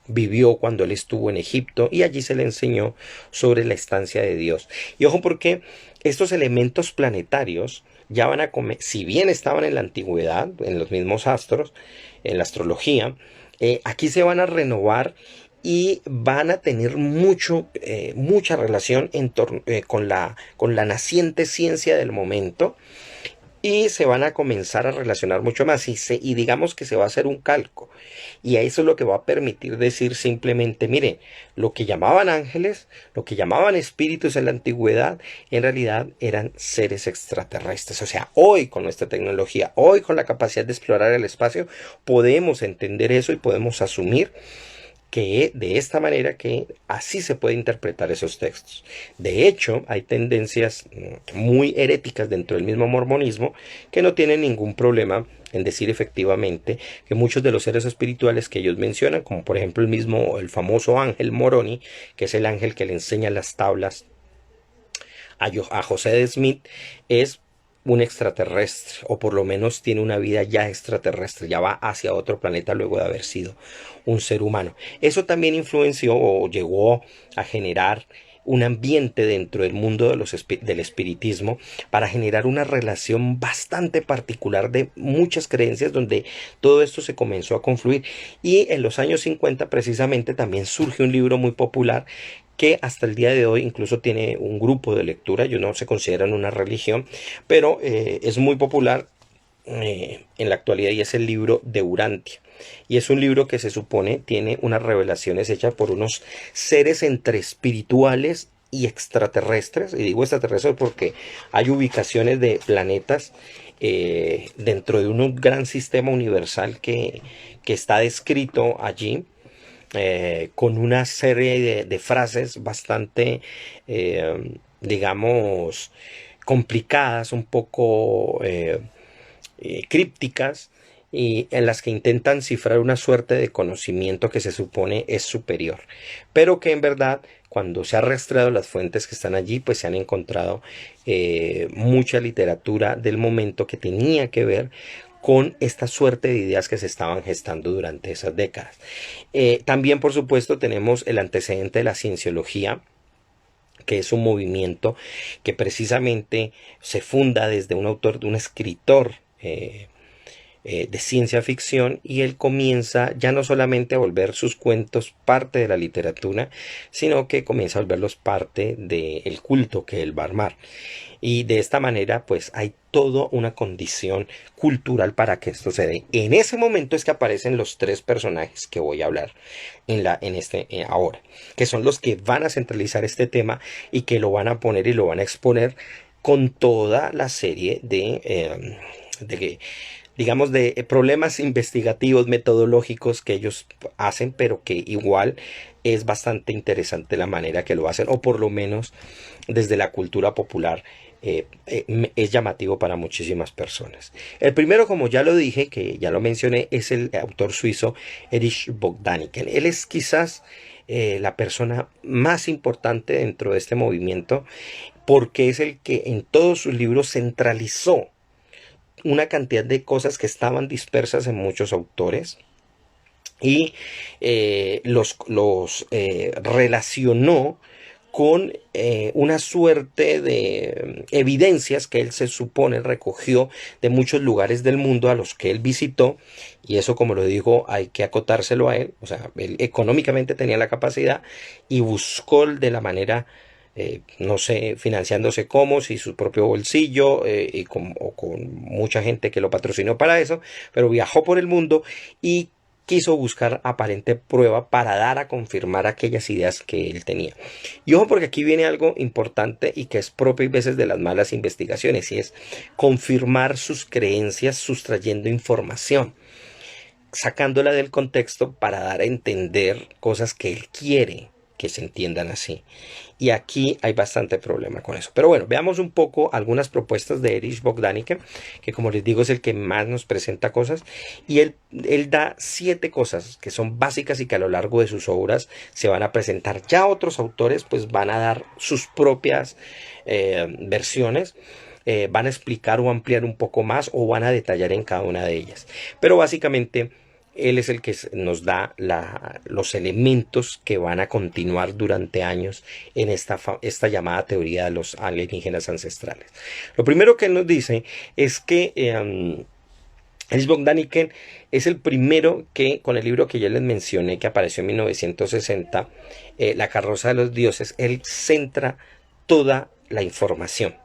vivió cuando él estuvo en Egipto, y allí se le enseñó sobre la estancia de Dios. Y ojo, porque estos elementos planetarios ya van a comer, si bien estaban en la antigüedad, en los mismos astros, en la astrología, aquí se van a renovar y van a tener mucha relación con la naciente ciencia del momento, y se van a comenzar a relacionar mucho más, y digamos que se va a hacer un calco, y eso es lo que va a permitir decir simplemente, mire, lo que llamaban ángeles, lo que llamaban espíritus en la antigüedad, en realidad eran seres extraterrestres. O sea, hoy con nuestra tecnología, hoy con la capacidad de explorar el espacio, podemos entender eso y podemos asumir que de esta manera, que así se puede interpretar esos textos. De hecho, hay tendencias muy heréticas dentro del mismo mormonismo que no tienen ningún problema en decir efectivamente que muchos de los seres espirituales que ellos mencionan, como por ejemplo el famoso ángel Moroni, que es el ángel que le enseña las tablas a José de Smith, es un extraterrestre, o por lo menos tiene una vida ya extraterrestre, ya va hacia otro planeta luego de haber sido un ser humano. Eso también influenció o llegó a generar un ambiente dentro del mundo de del espiritismo para generar una relación bastante particular de muchas creencias donde todo esto se comenzó a confluir. Y en los años 50 precisamente también surge un libro muy popular que hasta el día de hoy incluso tiene un grupo de lectura. Ellos no se consideran una religión, pero es muy popular en la actualidad, y es el libro de Urantia. Y es un libro que se supone tiene unas revelaciones hechas por unos seres entre espirituales y extraterrestres. Y digo extraterrestres porque hay ubicaciones de planetas dentro de un gran sistema universal que está descrito allí, con una serie de frases bastante, digamos, complicadas, un poco crípticas, y en las que intentan cifrar una suerte de conocimiento que se supone es superior, pero que en verdad cuando se ha rastreado las fuentes que están allí, pues se han encontrado mucha literatura del momento que tenía que ver con esta suerte de ideas que se estaban gestando durante esas décadas. También, por supuesto, tenemos el antecedente de la cienciología, que es un movimiento que precisamente se funda desde un autor, de un escritor de ciencia ficción, y él comienza ya no solamente a volver sus cuentos parte de la literatura, sino que comienza a volverlos parte del culto que él va a armar. Y de esta manera pues hay toda una condición cultural para que esto se dé. En ese momento es que aparecen los tres personajes que voy a hablar ahora, que son los que van a centralizar este tema y que lo van a poner y lo van a exponer con toda la serie digamos, de problemas investigativos, metodológicos que ellos hacen, pero que igual es bastante interesante la manera que lo hacen, o por lo menos desde la cultura popular es llamativo para muchísimas personas. El primero, como ya lo dije, que ya lo mencioné, es el autor suizo Erich Bogdanike. Él es quizás la persona más importante dentro de este movimiento, porque es el que en todos sus libros centralizó una cantidad de cosas que estaban dispersas en muchos autores y los relacionó con una suerte de evidencias que él se supone recogió de muchos lugares del mundo a los que él visitó, y eso, como lo digo, hay que acotárselo a él. O sea, él económicamente tenía la capacidad y buscó de la manera, no sé, financiándose como, si su propio bolsillo, o con mucha gente que lo patrocinó para eso, pero viajó por el mundo y quiso buscar aparente prueba para dar a confirmar aquellas ideas que él tenía. Y ojo, porque aquí viene algo importante y que es propio y veces de las malas investigaciones, y es confirmar sus creencias sustrayendo información, sacándola del contexto para dar a entender cosas que él quiere que se entiendan así. Y aquí hay bastante problema con eso. Pero bueno, veamos un poco algunas propuestas de Erich Bogdanike, que como les digo es el que más nos presenta cosas. Y él da 7 cosas que son básicas y que a lo largo de sus obras se van a presentar. Ya otros autores pues van a dar sus propias versiones. Van a explicar o ampliar un poco más, o van a detallar en cada una de ellas. Pero básicamente él es el que nos da los elementos que van a continuar durante años en esta llamada teoría de los alienígenas ancestrales. Lo primero que él nos dice es que Erich Bogdanike es el primero que, con el libro que ya les mencioné, que apareció en 1960, La carroza de los dioses, él centra toda la información.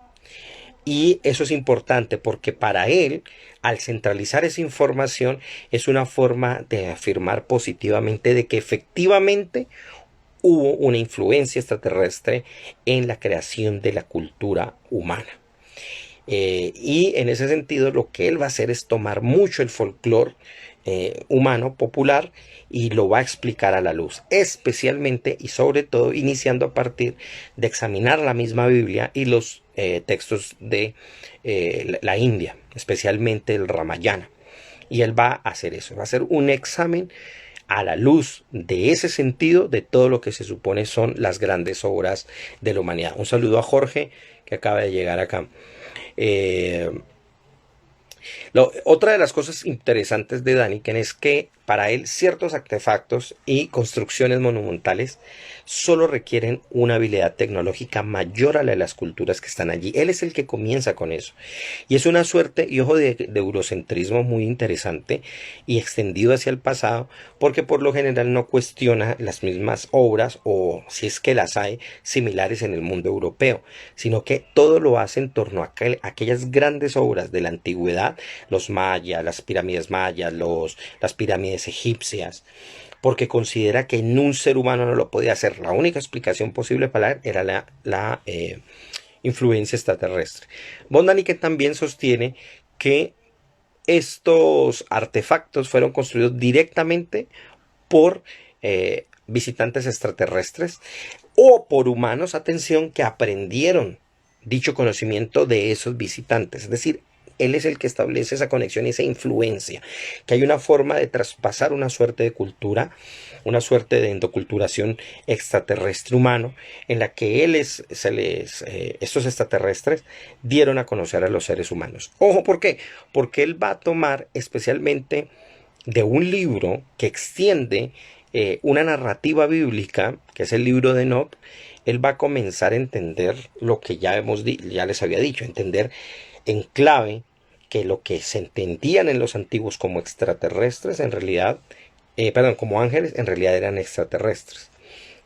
Y eso es importante porque para él, al centralizar esa información, es una forma de afirmar positivamente de que efectivamente hubo una influencia extraterrestre en la creación de la cultura humana. Y en ese sentido lo que él va a hacer es tomar mucho el folclore humano popular y lo va a explicar a la luz, especialmente y sobre todo iniciando a partir de examinar la misma Biblia y los textos de la India, especialmente el Ramayana. Y él va a hacer eso, va a hacer un examen a la luz de ese sentido de todo lo que se supone son las grandes obras de la humanidad. Un saludo a Jorge, que acaba de llegar acá. Otra de las cosas interesantes de Daniken es que para él ciertos artefactos y construcciones monumentales solo requieren una habilidad tecnológica mayor a la de las culturas que están allí. Él es el que comienza con eso. Y es una suerte y ojo de eurocentrismo muy interesante y extendido hacia el pasado, porque por lo general no cuestiona las mismas obras, o si es que las hay, similares en el mundo europeo, sino que todo lo hace en torno a aquellas grandes obras de la antigüedad, los mayas, las pirámides mayas, las pirámides egipcias, porque considera que en un ser humano no lo podía hacer. La única explicación posible para él era la influencia extraterrestre. Von Daniken también sostiene que estos artefactos fueron construidos directamente por visitantes extraterrestres o por humanos, atención, que aprendieron dicho conocimiento de esos visitantes. Es decir, él es el que establece esa conexión y esa influencia, que hay una forma de traspasar una suerte de cultura, una suerte de endoculturación extraterrestre humano, en la que estos extraterrestres dieron a conocer a los seres humanos. Ojo, ¿por qué? Porque él va a tomar especialmente de un libro que extiende una narrativa bíblica, que es el libro de Enoch. Él va a comenzar a entender lo que ya les había dicho, entender en clave que lo que se entendían en los antiguos como extraterrestres, en realidad, como ángeles, en realidad eran extraterrestres.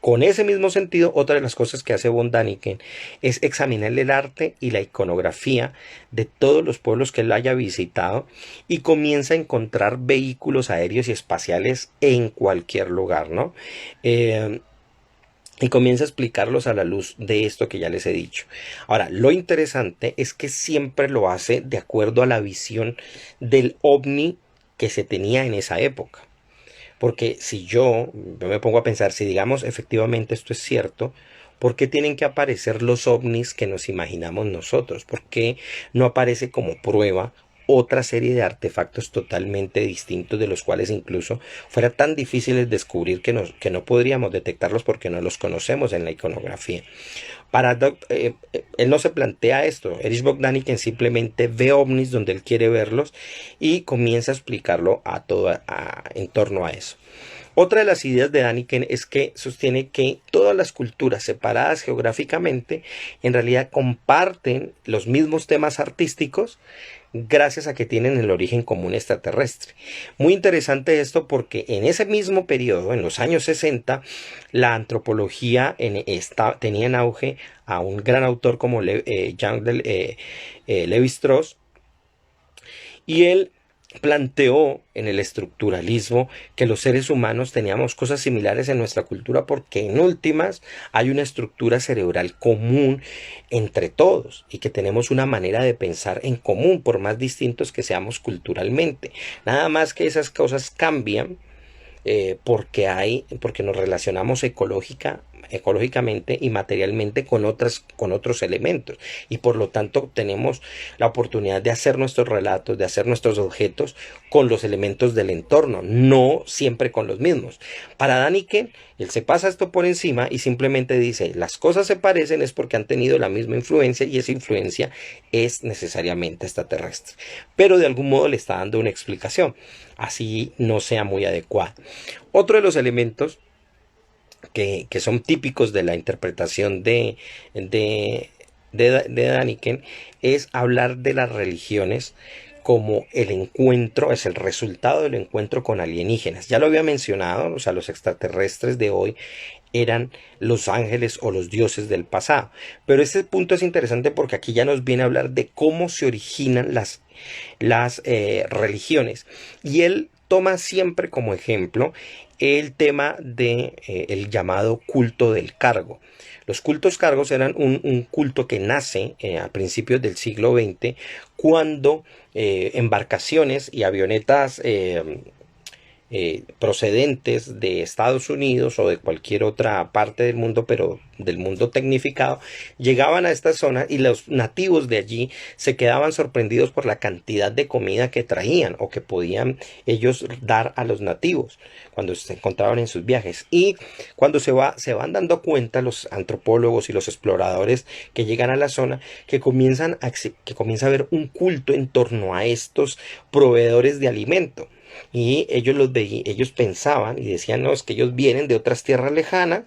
Con ese mismo sentido, otra de las cosas que hace von Daniken es examinar el arte y la iconografía de todos los pueblos que él haya visitado y comienza a encontrar vehículos aéreos y espaciales en cualquier lugar, ¿no? Y comienza a explicarlos a la luz de esto que ya les he dicho. Ahora, lo interesante es que siempre lo hace de acuerdo a la visión del ovni que se tenía en esa época. Porque si yo me pongo a pensar, si digamos efectivamente esto es cierto, ¿por qué tienen que aparecer los ovnis que nos imaginamos nosotros? ¿Por qué no aparece como prueba otra serie de artefactos totalmente distintos, de los cuales incluso fuera tan difíciles descubrir que no podríamos detectarlos porque no los conocemos en la iconografía? Él no se plantea esto. Erich von Daniken simplemente ve ovnis donde él quiere verlos y comienza a explicarlo en torno a eso. Otra de las ideas de Daniken es que sostiene que todas las culturas separadas geográficamente en realidad comparten los mismos temas artísticos, gracias a que tienen el origen común extraterrestre. Muy interesante esto porque en ese mismo periodo, en los años 60, la antropología tenía en auge a un gran autor como Jean Lévi-Strauss, y él planteó en el estructuralismo que los seres humanos teníamos cosas similares en nuestra cultura, porque en últimas hay una estructura cerebral común entre todos y que tenemos una manera de pensar en común, por más distintos que seamos culturalmente. Nada más que esas cosas cambian porque nos relacionamos ecológicamente y materialmente con otros elementos, y por lo tanto tenemos la oportunidad de hacer nuestros relatos, de hacer nuestros objetos con los elementos del entorno, no siempre con los mismos. Para Daniken, él se pasa esto por encima y simplemente dice: las cosas se parecen es porque han tenido la misma influencia, y esa influencia es necesariamente extraterrestre, pero de algún modo le está dando una explicación, así no sea muy adecuada. Otro de los elementos que son típicos de la interpretación de Daniken es hablar de las religiones como el encuentro, es el resultado del encuentro con alienígenas. Ya lo había mencionado, o sea, los extraterrestres de hoy eran los ángeles o los dioses del pasado. Pero este punto es interesante porque aquí ya nos viene a hablar de cómo se originan las religiones. Y él toma siempre como ejemplo el tema de el llamado culto del cargo. Los cultos cargos eran un culto que nace a principios del siglo XX, cuando embarcaciones y avionetas procedentes de Estados Unidos o de cualquier otra parte del mundo, pero del mundo tecnificado, llegaban a esta zona y los nativos de allí se quedaban sorprendidos por la cantidad de comida que traían o que podían ellos dar a los nativos cuando se encontraban en sus viajes. Y cuando se van dando cuenta los antropólogos y los exploradores que llegan a la zona, que comienza a haber un culto en torno a estos proveedores de alimento. y ellos los veían, ellos pensaban y decían, no, es que ellos vienen de otras tierras lejanas,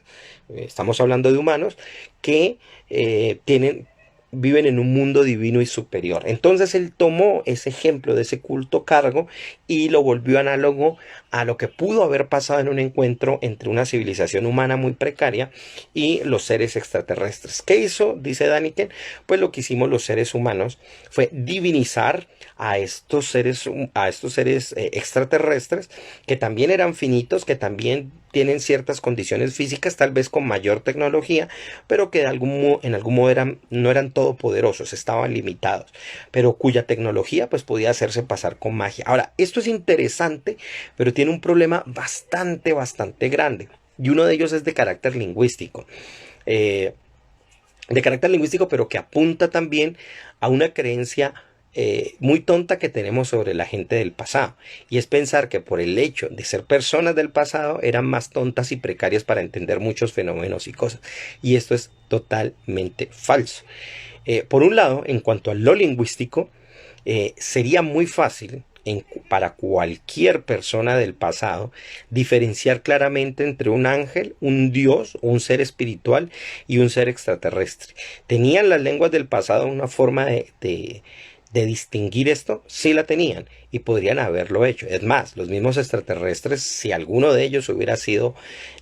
estamos hablando de humanos, que tienen, viven en un mundo divino y superior. Entonces él tomó ese ejemplo de ese culto cargo y lo volvió análogo a lo que pudo haber pasado en un encuentro entre una civilización humana muy precaria y los seres extraterrestres. ¿Qué hizo? Dice Daniken. Pues lo que hicimos los seres humanos fue divinizar a estos seres extraterrestres, que también eran finitos, que también tienen ciertas condiciones físicas, tal vez con mayor tecnología, pero que en algún modo no eran todopoderosos, estaban limitados, pero cuya tecnología pues podía hacerse pasar con magia. Ahora, esto es interesante, pero tiene un problema bastante grande, y uno de ellos es de carácter lingüístico. Pero que apunta también a una creencia muy tonta que tenemos sobre la gente del pasado, y es pensar que por el hecho de ser personas del pasado eran más tontas y precarias para entender muchos fenómenos y cosas, y esto es totalmente falso. Por un lado, en cuanto a lo lingüístico, sería muy fácil para cualquier persona del pasado diferenciar claramente entre un ángel, un dios, un ser espiritual y un ser extraterrestre. ¿Tenían las lenguas del pasado una forma de distinguir esto? Sí la tenían y podrían haberlo hecho. Es más, los mismos extraterrestres, si alguno de ellos hubiera sido,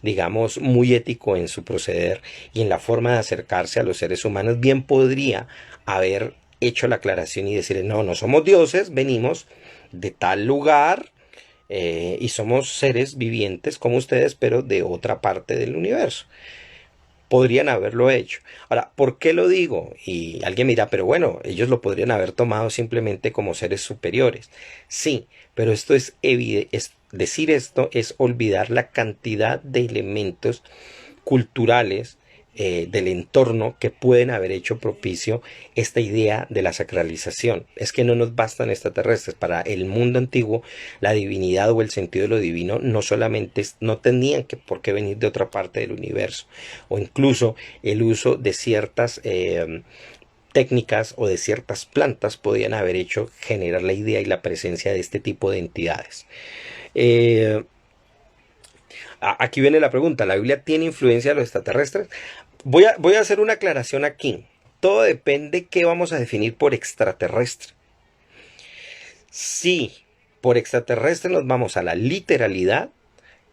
digamos, muy ético en su proceder y en la forma de acercarse a los seres humanos, bien podría haber hecho la aclaración y decirle, no, no somos dioses, venimos de tal lugar y somos seres vivientes como ustedes, pero de otra parte del universo. Podrían haberlo hecho. Ahora, ¿por qué lo digo? Y alguien me dirá, pero bueno, ellos lo podrían haber tomado simplemente como seres superiores. Sí, pero esto decir esto es olvidar la cantidad de elementos culturales del entorno que pueden haber hecho propicio esta idea de la sacralización. Es que no nos bastan extraterrestres. Para el mundo antiguo, la divinidad o el sentido de lo divino no solamente no tenían por qué venir de otra parte del universo, o incluso el uso de ciertas técnicas o de ciertas plantas podían haber hecho generar la idea y la presencia de este tipo de entidades. Aquí viene la pregunta, ¿la Biblia tiene influencia de los extraterrestres? Voy a hacer una aclaración aquí. Todo depende qué vamos a definir por extraterrestre. Si por extraterrestre nos vamos a la literalidad,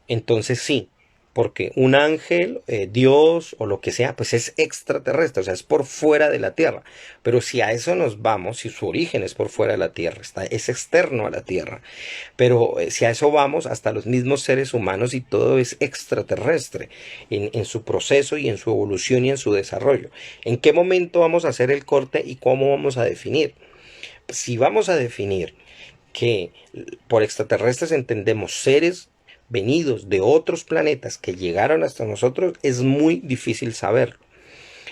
entonces sí, porque un ángel, Dios o lo que sea, pues es extraterrestre, o sea, es por fuera de la Tierra. Pero si a eso nos vamos, si su origen es por fuera de la Tierra, es externo a la Tierra, pero si a eso vamos, hasta los mismos seres humanos y todo es extraterrestre en su proceso y en su evolución y en su desarrollo. ¿En qué momento vamos a hacer el corte y cómo vamos a definir? Si vamos a definir que por extraterrestres entendemos seres venidos de otros planetas que llegaron hasta nosotros, es muy difícil saberlo.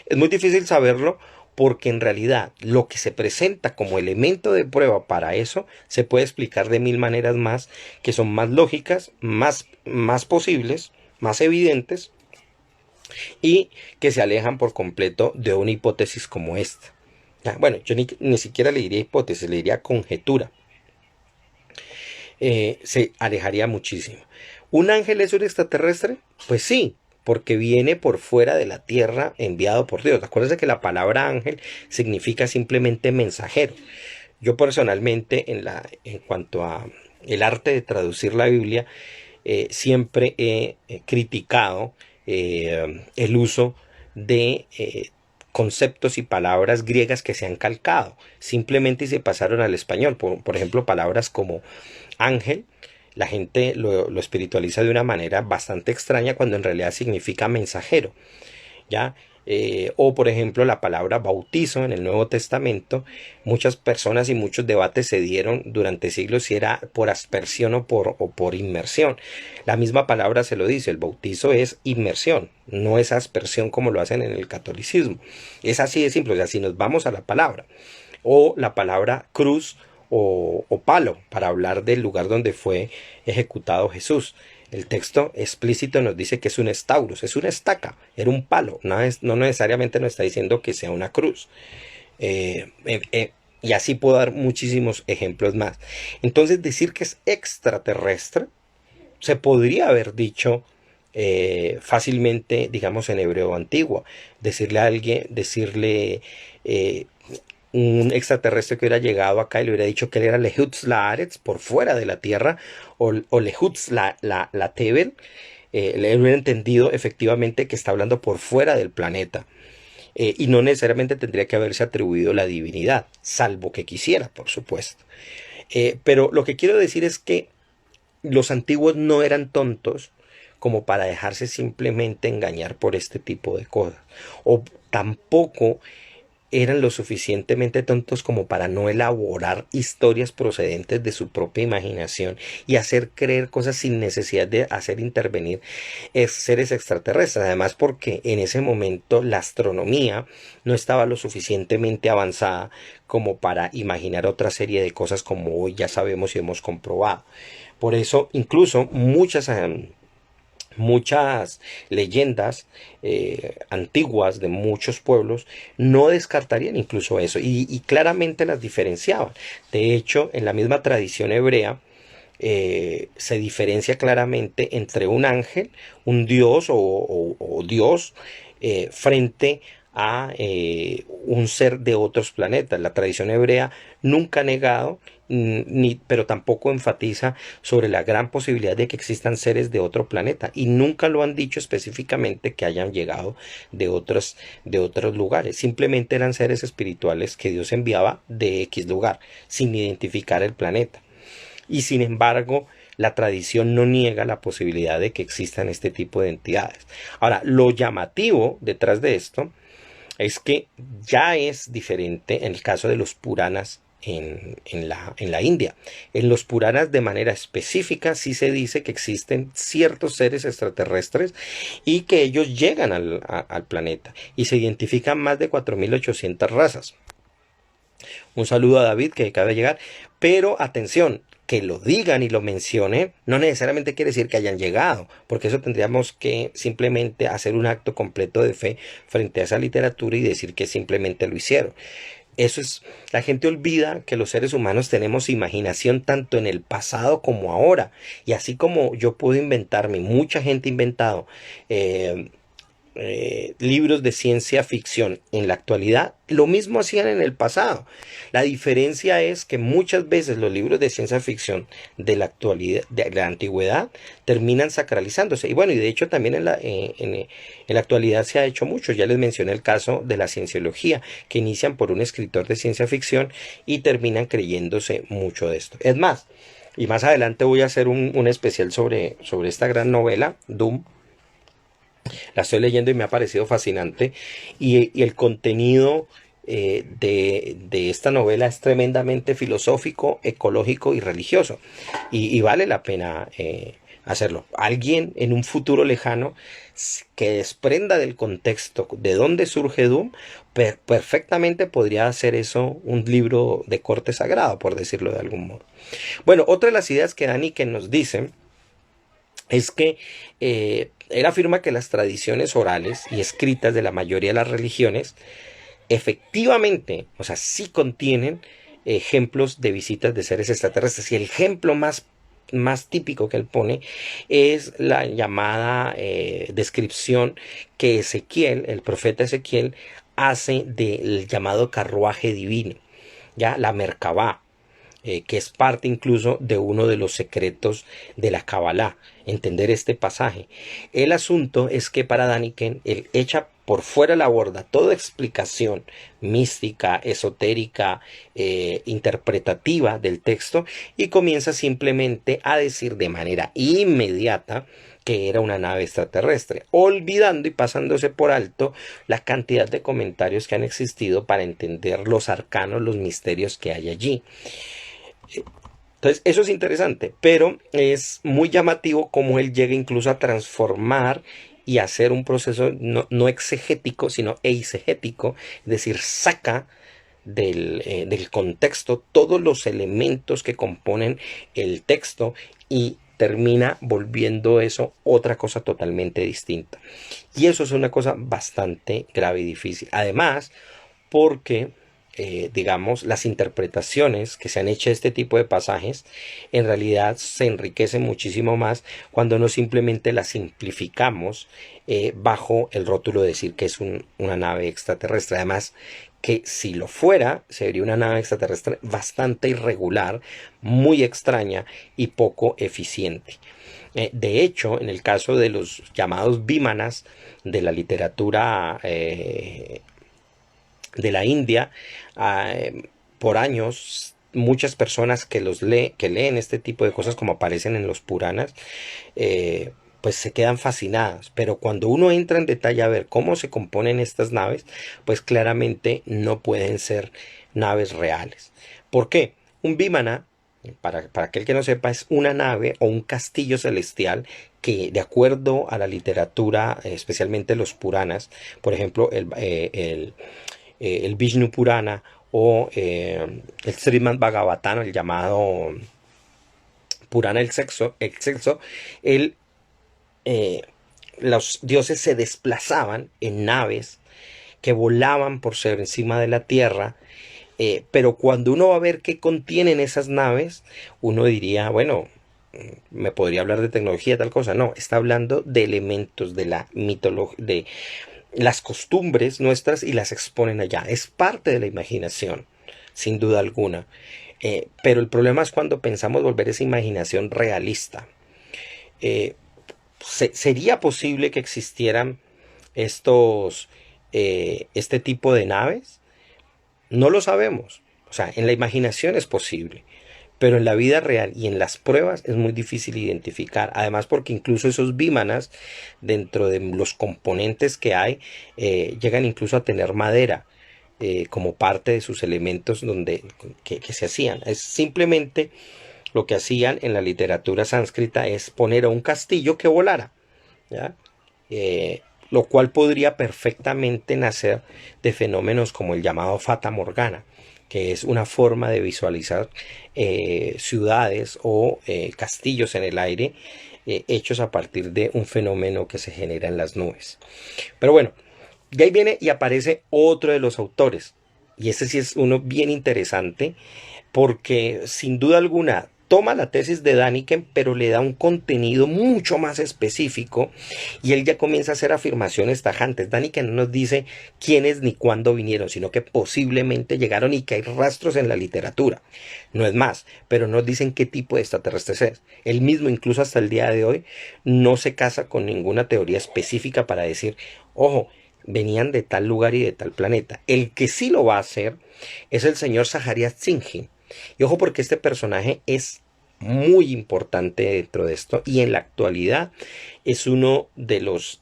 Es muy difícil saberlo porque en realidad lo que se presenta como elemento de prueba para eso se puede explicar de mil maneras más, que son más lógicas, más posibles, más evidentes, y que se alejan por completo de una hipótesis como esta. Bueno, yo ni siquiera le diría hipótesis, le diría conjetura. Se alejaría muchísimo. ¿Un ángel es un extraterrestre? Pues sí, porque viene por fuera de la tierra enviado por Dios. Acuérdense que la palabra ángel significa simplemente mensajero. Yo personalmente, en cuanto a el arte de traducir la Biblia, siempre he criticado el uso de conceptos y palabras griegas que se han calcado simplemente y se pasaron al español. Por ejemplo, palabras como ángel, la gente lo espiritualiza de una manera bastante extraña cuando en realidad significa mensajero, ¿ya? O por ejemplo la palabra bautizo en el Nuevo Testamento, muchas personas y muchos debates se dieron durante siglos si era por aspersión o por inmersión. La misma palabra se lo dice, el bautizo es inmersión, no es aspersión como lo hacen en el catolicismo. Es así de simple, o sea, si nos vamos a la palabra, o la palabra cruz o palo, para hablar del lugar donde fue ejecutado Jesús. El texto explícito nos dice que es un estaurus, es una estaca, era un palo, no necesariamente nos está diciendo que sea una cruz. Y así puedo dar muchísimos ejemplos más. Entonces decir que es extraterrestre se podría haber dicho fácilmente, digamos, en hebreo antiguo. Decirle a alguien, decirle eh, un extraterrestre que hubiera llegado acá y le hubiera dicho que él era Lehutz Laaretz, por fuera de la Tierra, o Lehutz la Tevel, le hubiera entendido efectivamente que está hablando por fuera del planeta. Y no necesariamente tendría que haberse atribuido la divinidad, salvo que quisiera, por supuesto. Pero lo que quiero decir es que los antiguos no eran tontos como para dejarse simplemente engañar por este tipo de cosas. O tampoco eran lo suficientemente tontos como para no elaborar historias procedentes de su propia imaginación y hacer creer cosas sin necesidad de hacer intervenir seres extraterrestres. Además, porque en ese momento la astronomía no estaba lo suficientemente avanzada como para imaginar otra serie de cosas como hoy ya sabemos y hemos comprobado. Por eso, incluso muchas leyendas antiguas de muchos pueblos no descartarían incluso eso y claramente las diferenciaban. De hecho, en la misma tradición hebrea se diferencia claramente entre un ángel, un dios o Dios frente a un ser de otros planetas. La tradición hebrea nunca ha negado pero tampoco enfatiza sobre la gran posibilidad de que existan seres de otro planeta y nunca lo han dicho específicamente que hayan llegado de otros lugares. Simplemente eran seres espirituales que Dios enviaba de X lugar sin identificar el planeta. Y sin embargo, la tradición no niega la posibilidad de que existan este tipo de entidades. Ahora, lo llamativo detrás de esto es que ya es diferente en el caso de los Puranas en la India. En los Puranas de manera específica sí se dice que existen ciertos seres extraterrestres y que ellos llegan al planeta y se identifican más de 4.800 razas. Un saludo a David que acaba de llegar, pero atención, que lo digan y lo mencionen no necesariamente quiere decir que hayan llegado, porque eso tendríamos que simplemente hacer un acto completo de fe frente a esa literatura y decir que simplemente lo hicieron. Eso es, la gente olvida que los seres humanos tenemos imaginación tanto en el pasado como ahora, y así como yo puedo inventarme, mucha gente ha inventado libros de ciencia ficción en la actualidad, lo mismo hacían en el pasado. La diferencia es que muchas veces los libros de ciencia ficción de la actualidad, de la antigüedad, terminan sacralizándose. Y bueno, y de hecho también en la actualidad se ha hecho mucho. Ya les mencioné el caso de la cienciología, que inician por un escritor de ciencia ficción y terminan creyéndose mucho de esto. Es más, y más adelante voy a hacer un especial sobre esta gran novela, Doom. La estoy leyendo y me ha parecido fascinante. Y el contenido de esta novela es tremendamente filosófico, ecológico y religioso. Y vale la pena hacerlo. Alguien en un futuro lejano que desprenda del contexto de dónde surge Doom, perfectamente podría hacer eso un libro de corte sagrado, por decirlo de algún modo. Bueno, otra de las ideas que Dani que nos dice es que él afirma que las tradiciones orales y escritas de la mayoría de las religiones efectivamente, o sea, sí contienen ejemplos de visitas de seres extraterrestres. Y el ejemplo más típico que él pone es la llamada descripción que Ezequiel, el profeta Ezequiel, hace del llamado carruaje divino, ya la Merkabah, que es parte incluso de uno de los secretos de la Kabbalah, entender este pasaje. El asunto es que para Daniken él echa por fuera la borda toda explicación mística, esotérica, interpretativa del texto y comienza simplemente a decir de manera inmediata que era una nave extraterrestre, olvidando y pasándose por alto la cantidad de comentarios que han existido para entender los arcanos, los misterios que hay allí. Entonces, eso es interesante, pero es muy llamativo cómo él llega incluso a transformar y hacer un proceso no exegético, sino eisegético, es decir, saca del contexto todos los elementos que componen el texto y termina volviendo eso otra cosa totalmente distinta. Y eso es una cosa bastante grave y difícil. Además, porque digamos, las interpretaciones que se han hecho de este tipo de pasajes en realidad se enriquecen muchísimo más cuando no simplemente las simplificamos bajo el rótulo de decir que es una nave extraterrestre. Además, que si lo fuera, sería una nave extraterrestre bastante irregular, muy extraña y poco eficiente. De hecho, en el caso de los llamados vímanas de la literatura de la India, por años muchas personas que leen este tipo de cosas como aparecen en los Puranas, pues se quedan fascinadas, pero cuando uno entra en detalle a ver cómo se componen estas naves, pues claramente no pueden ser naves reales. ¿Por qué? Un vímana, para aquel que no sepa, es una nave o un castillo celestial que, de acuerdo a la literatura, especialmente los Puranas, por ejemplo, el Vishnu Purana o el Srimad Bhagavatam, el llamado Purana el sexo, los dioses se desplazaban en naves que volaban por sobre encima de la tierra, pero cuando uno va a ver qué contienen esas naves, uno diría, bueno, me podría hablar de tecnología, tal cosa. No, está hablando de elementos de la mitología, de las costumbres nuestras, y las exponen allá. Es parte de la imaginación, sin duda alguna. Pero el problema es cuando pensamos volver esa imaginación realista. Eh, ¿Sería posible que existieran este tipo de naves? No lo sabemos. O sea, en la imaginación es posible, pero en la vida real y en las pruebas es muy difícil identificar. Además, porque incluso esos vímanas, dentro de los componentes que hay, llegan incluso a tener madera como parte de sus elementos que se hacían. Es simplemente lo que hacían en la literatura sánscrita es poner a un castillo que volara, ¿ya? Lo cual podría perfectamente nacer de fenómenos como el llamado Fata Morgana, que es una forma de visualizar ciudades o castillos en el aire hechos a partir de un fenómeno que se genera en las nubes. Pero bueno, de ahí viene y aparece otro de los autores, y este sí es uno bien interesante, porque sin duda alguna toma la tesis de Däniken, pero le da un contenido mucho más específico, y él ya comienza a hacer afirmaciones tajantes. Däniken no nos dice quiénes ni cuándo vinieron, sino que posiblemente llegaron y que hay rastros en la literatura. No es más, pero nos dicen qué tipo de extraterrestres es. Él mismo, incluso hasta el día de hoy, no se casa con ninguna teoría específica para decir, ojo, venían de tal lugar y de tal planeta. El que sí lo va a hacer es el señor Zacharias Sitchin. Y ojo, porque este personaje es muy importante dentro de esto, y en la actualidad es uno de los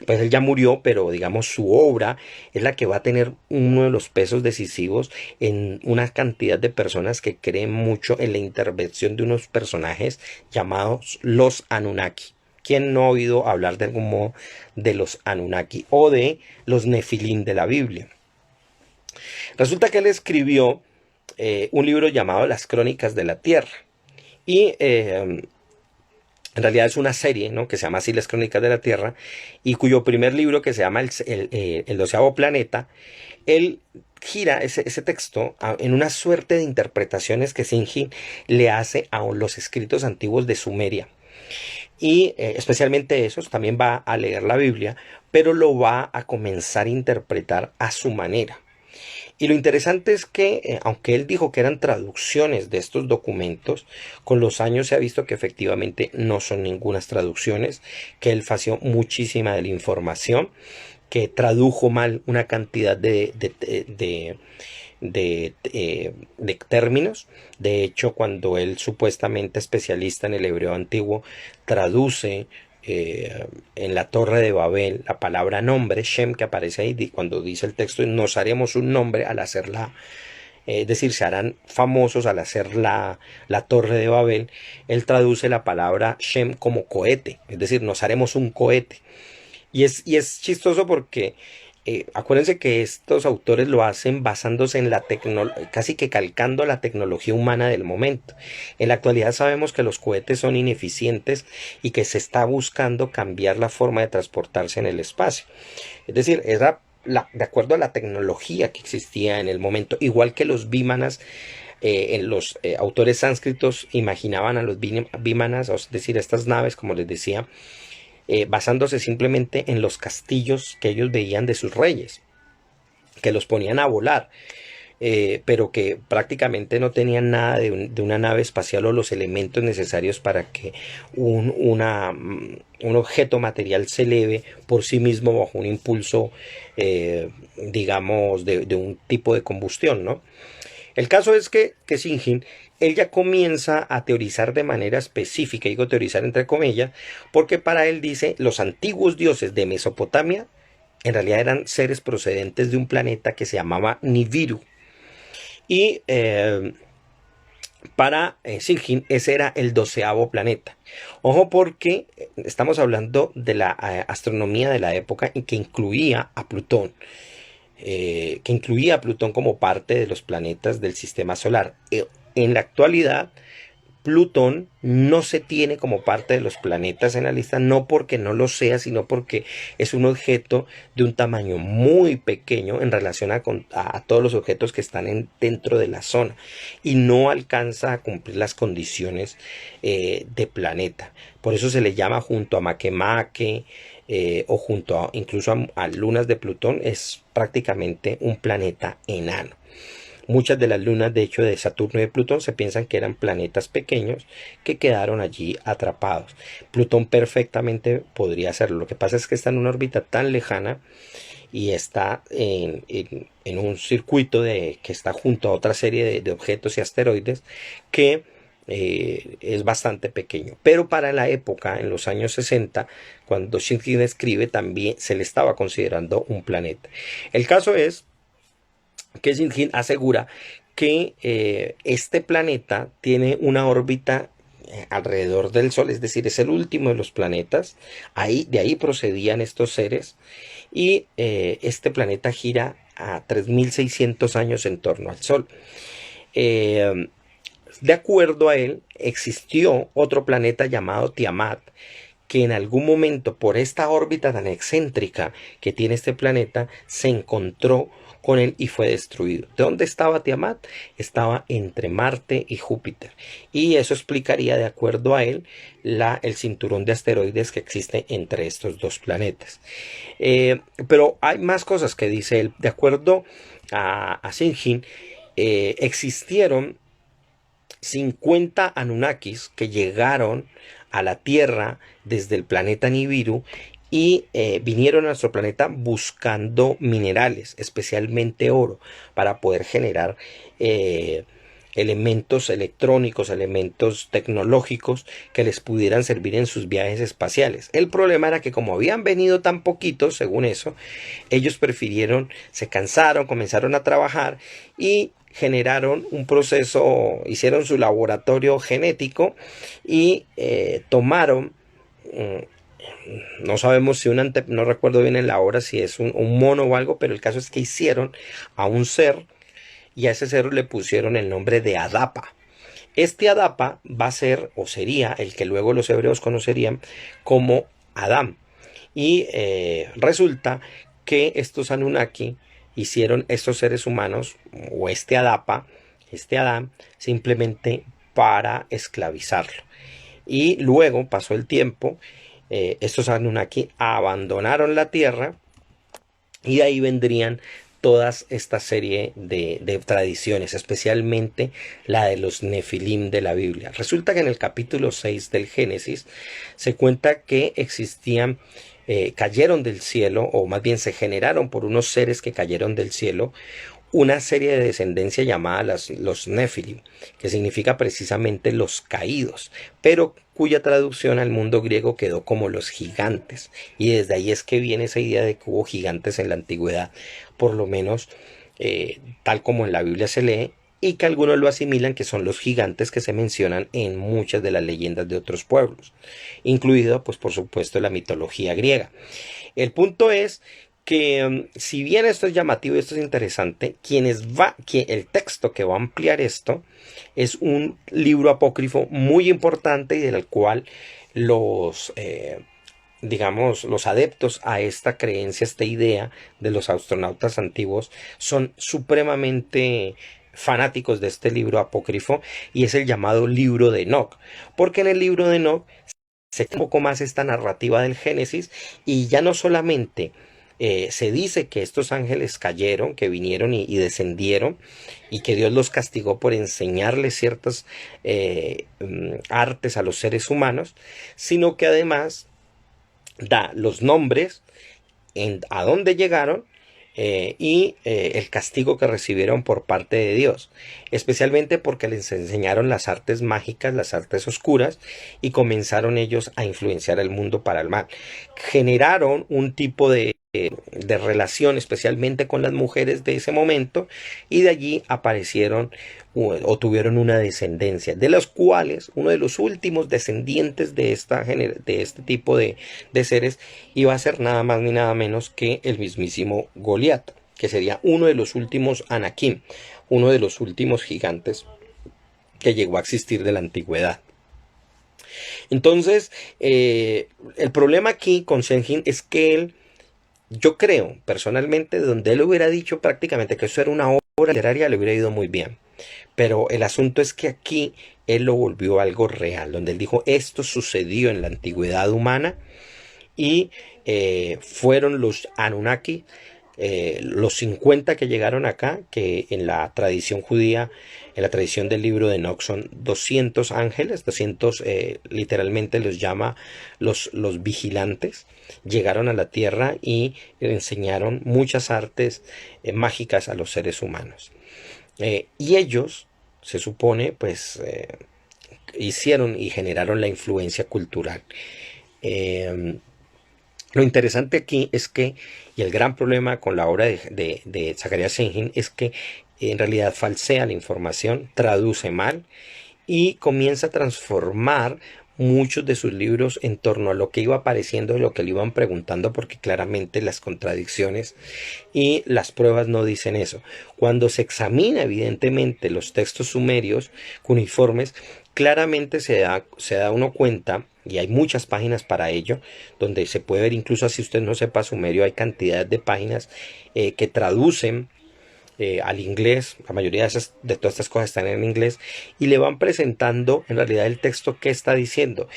pues él ya murió, pero digamos su obra es la que va a tener uno de los pesos decisivos en una cantidad de personas que creen mucho en la intervención de unos personajes llamados los Anunnaki. ¿Quién no ha oído hablar de algún modo de los Anunnaki o de los Nefilín de la Biblia? Resulta que él escribió un libro llamado Las Crónicas de la Tierra, y en realidad es una serie, ¿no?, que se llama así, Las Crónicas de la Tierra, y cuyo primer libro, que se llama el 12º Planeta, él gira ese texto en una suerte de interpretaciones que Sitchin le hace a los escritos antiguos de Sumeria. Y especialmente esos, también va a leer la Biblia, pero lo va a comenzar a interpretar a su manera. Y lo interesante es que, aunque él dijo que eran traducciones de estos documentos, con los años se ha visto que efectivamente no son ningunas traducciones, que él fació muchísima de la información, que tradujo mal una cantidad de términos. De hecho, cuando él, supuestamente especialista en el hebreo antiguo, traduce en la Torre de Babel la palabra nombre, Shem, que aparece ahí cuando dice el texto, nos haremos un nombre al hacerla, es decir, se harán famosos al hacer la Torre de Babel. Él traduce la palabra Shem como cohete, es decir, nos haremos un cohete. Y es chistoso porque acuérdense que estos autores lo hacen basándose en la tecnología, casi que calcando la tecnología humana del momento. En la actualidad sabemos que los cohetes son ineficientes y que se está buscando cambiar la forma de transportarse en el espacio. Es decir, de acuerdo a la tecnología que existía en el momento, igual que los vímanas. En los autores sánscritos imaginaban a los vímanas, es decir, estas naves, como les decía, basándose simplemente en los castillos que ellos veían de sus reyes, que los ponían a volar, pero que prácticamente no tenían nada de una nave espacial o los elementos necesarios para que un objeto material se eleve por sí mismo bajo un impulso, digamos, de un tipo de combustión, ¿no? El caso es que Singin, él ya comienza a teorizar de manera específica, digo teorizar entre comillas, porque para él dice, los antiguos dioses de Mesopotamia en realidad eran seres procedentes de un planeta que se llamaba Nibiru. Y para Singin ese era el 12º planeta. Ojo, porque estamos hablando de la astronomía de la época en que incluía a Plutón. Como parte de los planetas del sistema solar. En la actualidad, Plutón no se tiene como parte de los planetas en la lista, no porque no lo sea, sino porque es un objeto de un tamaño muy pequeño en relación a todos los objetos que están dentro de la zona, y no alcanza a cumplir las condiciones de planeta. Por eso se le llama, junto a Makemake, o junto incluso a lunas de Plutón, es prácticamente un planeta enano. Muchas de las lunas, de hecho, de Saturno y de Plutón se piensan que eran planetas pequeños que quedaron allí atrapados. Plutón perfectamente podría hacerlo. Lo que pasa es que está en una órbita tan lejana y está en un circuito que está junto a otra serie de objetos y asteroides que es bastante pequeño. Pero para la época, en los años 60, cuando Shinkin escribe, también se le estaba considerando un planeta. El caso es que Shinkin asegura que este planeta tiene una órbita alrededor del Sol, es decir, es el último de los planetas. De ahí procedían estos seres, y este planeta gira a 3.600 años en torno al Sol. De acuerdo a él, existió otro planeta llamado Tiamat, que en algún momento, por esta órbita tan excéntrica que tiene este planeta, se encontró con él y fue destruido. ¿De dónde estaba Tiamat? Estaba entre Marte y Júpiter, y eso explicaría, de acuerdo a él, el cinturón de asteroides que existe entre estos dos planetas. Pero hay más cosas que dice él. De acuerdo a Singin, existieron 50 Anunnakis que llegaron a la Tierra desde el planeta Nibiru y vinieron a nuestro planeta buscando minerales, especialmente oro, para poder generar elementos electrónicos, elementos tecnológicos que les pudieran servir en sus viajes espaciales. El problema era que, como habían venido tan poquitos, según eso, ellos se cansaron, comenzaron a trabajar y generaron un proceso, hicieron su laboratorio genético y tomaron, no sabemos si no recuerdo bien en la hora si es un mono o algo, pero el caso es que hicieron a un ser, y a ese ser le pusieron el nombre de Adapa. Este Adapa va a ser, o sería, el que luego los hebreos conocerían como Adán. Y resulta que estos Anunnaki hicieron estos seres humanos, o este Adapa, este Adán, simplemente para esclavizarlo. Y luego pasó el tiempo, estos Anunnaki abandonaron la tierra, y de ahí vendrían todas esta serie de tradiciones, especialmente la de los Nefilim de la Biblia. Resulta que en el capítulo 6 del Génesis se cuenta que cayeron del cielo, o más bien se generaron por unos seres que cayeron del cielo, una serie de descendencia llamada los Nefilim, que significa precisamente los caídos, pero cuya traducción al mundo griego quedó como los gigantes, y desde ahí es que viene esa idea de que hubo gigantes en la antigüedad, por lo menos tal como en la Biblia se lee, y que algunos lo asimilan que son los gigantes que se mencionan en muchas de las leyendas de otros pueblos, incluido, pues, por supuesto, la mitología griega. El punto es que, si bien esto es llamativo y esto es interesante, el texto que va a ampliar esto es un libro apócrifo muy importante, y del cual digamos, los adeptos a esta creencia, esta idea de los astronautas antiguos, son supremamente fanáticos de este libro apócrifo, y es el llamado libro de Enoc, porque en el libro de Enoc se un poco más esta narrativa del Génesis, y ya no solamente se dice que estos ángeles cayeron, que vinieron y descendieron, y que Dios los castigó por enseñarles ciertas artes a los seres humanos, sino que además da los nombres, a dónde llegaron, el castigo que recibieron por parte de Dios, especialmente porque les enseñaron las artes mágicas, las artes oscuras, y comenzaron ellos a influenciar el mundo para el mal. Generaron un tipo de relación especialmente con las mujeres de ese momento, y de allí aparecieron o tuvieron una descendencia, de los cuales uno de los últimos descendientes de este tipo de seres iba a ser nada más ni nada menos que el mismísimo Goliat, que sería uno de los últimos Anakim, uno de los últimos gigantes que llegó a existir de la antigüedad. Entonces, el problema aquí con Senjin es que él, yo creo personalmente, donde él hubiera dicho prácticamente que eso era una obra literaria, le hubiera ido muy bien. Pero el asunto es que aquí él lo volvió algo real, donde él dijo esto sucedió en la antigüedad humana, y fueron los Anunnaki, los 50 que llegaron acá, que en la tradición judía, en la tradición del libro de Enoch, son 200 ángeles, 200 literalmente los llama los vigilantes, llegaron a la tierra y enseñaron muchas artes mágicas a los seres humanos. Y ellos, se supone, pues hicieron y generaron la influencia cultural. Lo interesante aquí es que, y el gran problema con la obra de Zecharia Sitchin, es que en realidad falsea la información, traduce mal y comienza a transformar muchos de sus libros en torno a lo que iba apareciendo y lo que le iban preguntando, porque claramente las contradicciones y las pruebas no dicen eso. Cuando se examina evidentemente los textos sumerios cuneiformes, claramente se da uno cuenta, y hay muchas páginas para ello, donde se puede ver, incluso si usted no sepa sumerio, hay cantidad de páginas que traducen al inglés. La mayoría de todas estas cosas están en inglés, y le van presentando en realidad el texto que está diciendo,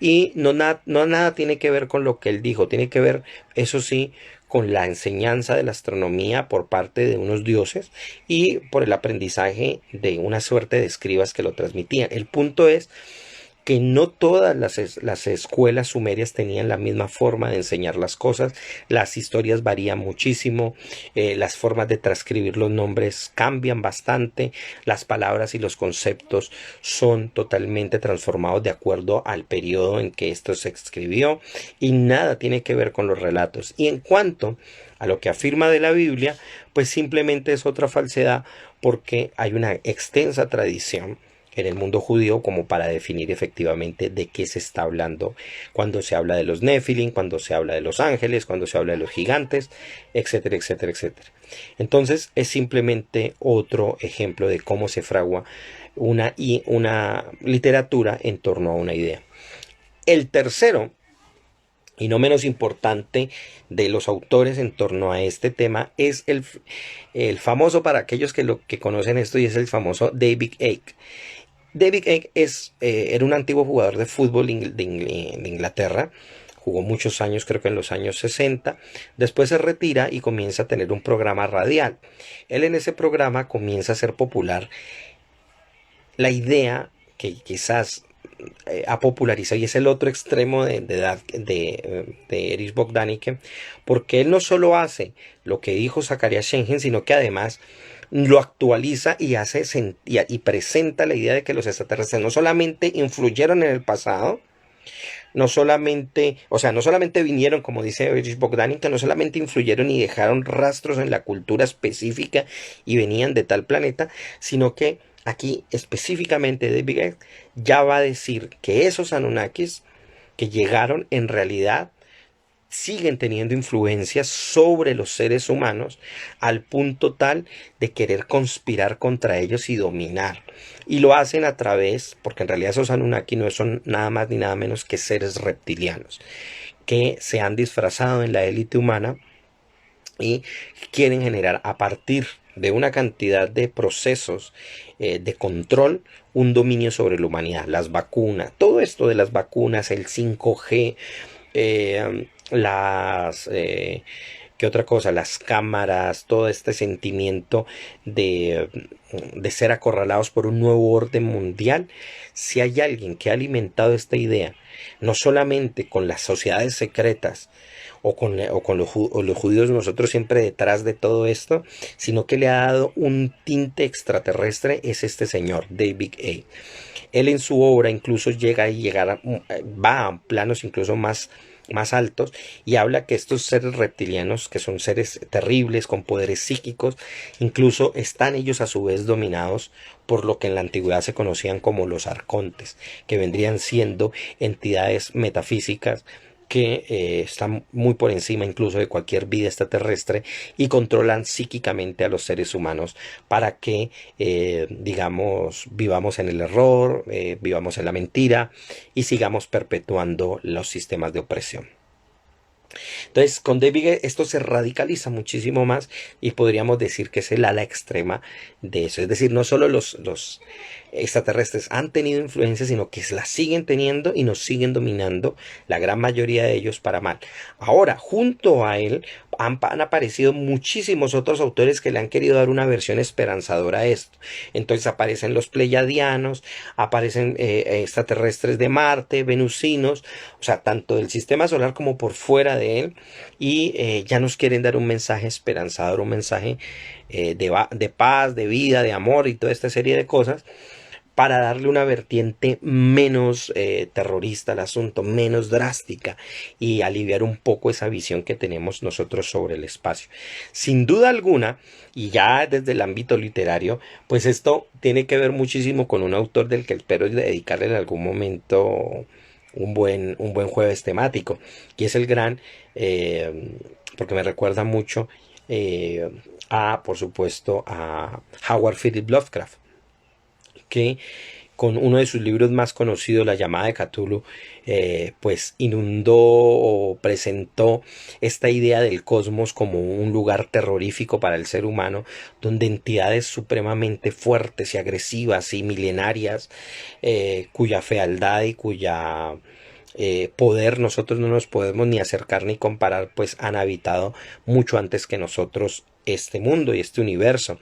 y no nada tiene que ver con lo que él dijo, tiene que ver, eso sí, con la enseñanza de la astronomía por parte de unos dioses y por el aprendizaje de una suerte de escribas que lo transmitían. El punto es que no todas las escuelas sumerias tenían la misma forma de enseñar las cosas, las historias varían muchísimo, las formas de transcribir los nombres cambian bastante, las palabras y los conceptos son totalmente transformados de acuerdo al periodo en que esto se escribió, y nada tiene que ver con los relatos. Y en cuanto a lo que afirma de la Biblia, pues simplemente es otra falsedad, porque hay una extensa tradición en el mundo judío como para definir efectivamente de qué se está hablando cuando se habla de los Nefilim, cuando se habla de los ángeles, cuando se habla de los gigantes, etcétera, etcétera, etcétera. Entonces es simplemente otro ejemplo de cómo se fragua una literatura en torno a una idea. El tercero, y no menos importante, de los autores en torno a este tema es el famoso, para aquellos que conocen esto, y es el famoso David Icke. David Icke era un antiguo jugador de fútbol de Inglaterra. Jugó muchos años, creo que en los años 60. Después se retira y comienza a tener un programa radial. Él en ese programa comienza a ser popular la idea que quizás ha popularizado, y es el otro extremo de Erich Bogdanike, porque él no solo hace lo que dijo Zecharia Sitchin, sino que además lo actualiza y y presenta la idea de que los extraterrestres no solamente influyeron en el pasado, no solamente vinieron, como dice Erich Bogdanike, no solamente influyeron y dejaron rastros en la cultura específica y venían de tal planeta, sino que aquí específicamente David Icke ya va a decir que esos Anunnakis que llegaron en realidad siguen teniendo influencias sobre los seres humanos, al punto tal de querer conspirar contra ellos y dominar. Y lo hacen porque en realidad esos Anunnaki no son nada más ni nada menos que seres reptilianos, que se han disfrazado en la élite humana y quieren generar a partir de una cantidad de procesos de control un dominio sobre la humanidad, las vacunas, todo esto de las vacunas, el 5G, ¿qué otra cosa? Las cámaras, todo este sentimiento de ser acorralados por un nuevo orden mundial. Si hay alguien que ha alimentado esta idea, no solamente con las sociedades secretas, o con los judíos nosotros siempre detrás de todo esto, sino que le ha dado un tinte extraterrestre, es este señor, David A. Él en su obra incluso va a planos incluso más altos y habla que estos seres reptilianos, que son seres terribles con poderes psíquicos, incluso están ellos a su vez dominados por lo que en la antigüedad se conocían como los arcontes, que vendrían siendo entidades metafísicas que están muy por encima incluso de cualquier vida extraterrestre y controlan psíquicamente a los seres humanos para que, digamos, vivamos en el error, vivamos en la mentira y sigamos perpetuando los sistemas de opresión. Entonces, con David esto se radicaliza muchísimo más y podríamos decir que es el ala extrema de eso. Es decir, no solo los extraterrestres han tenido influencia, sino que la siguen teniendo y nos siguen dominando, la gran mayoría de ellos para mal. Ahora, junto a él han aparecido muchísimos otros autores que le han querido dar una versión esperanzadora a esto. Entonces aparecen los pleyadianos, aparecen extraterrestres de Marte, venusinos, o sea, tanto del sistema solar como por fuera de él, y ya nos quieren dar un mensaje esperanzador, un mensaje de paz, de vida, de amor y toda esta serie de cosas, para darle una vertiente menos terrorista al asunto, menos drástica, y aliviar un poco esa visión que tenemos nosotros sobre el espacio. Sin duda alguna, y ya desde el ámbito literario, pues esto tiene que ver muchísimo con un autor del que espero dedicarle en algún momento un buen jueves temático, y es el gran, porque me recuerda mucho por supuesto, a Howard Phillips Lovecraft, que con uno de sus libros más conocidos, La llamada de Cthulhu, pues inundó o presentó esta idea del cosmos como un lugar terrorífico para el ser humano, donde entidades supremamente fuertes y agresivas y milenarias, cuya fealdad y cuya poder nosotros no nos podemos ni acercar ni comparar, pues han habitado mucho antes que nosotros este mundo y este universo.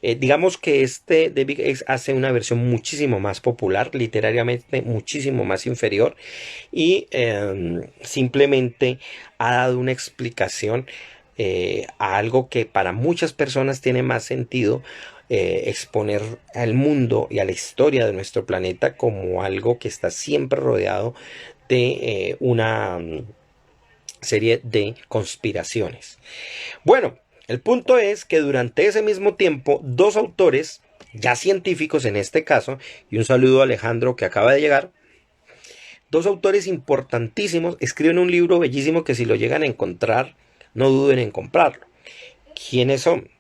Digamos que David X hace una versión muchísimo más popular, literariamente muchísimo más inferior, y simplemente ha dado una explicación a algo que para muchas personas tiene más sentido, exponer al mundo y a la historia de nuestro planeta como algo que está siempre rodeado de una serie de conspiraciones. Bueno, el punto es que durante ese mismo tiempo, dos autores, ya científicos en este caso, y un saludo a Alejandro que acaba de llegar, dos autores importantísimos escriben un libro bellísimo que si lo llegan a encontrar, no duden en comprarlo. ¿Quiénes son?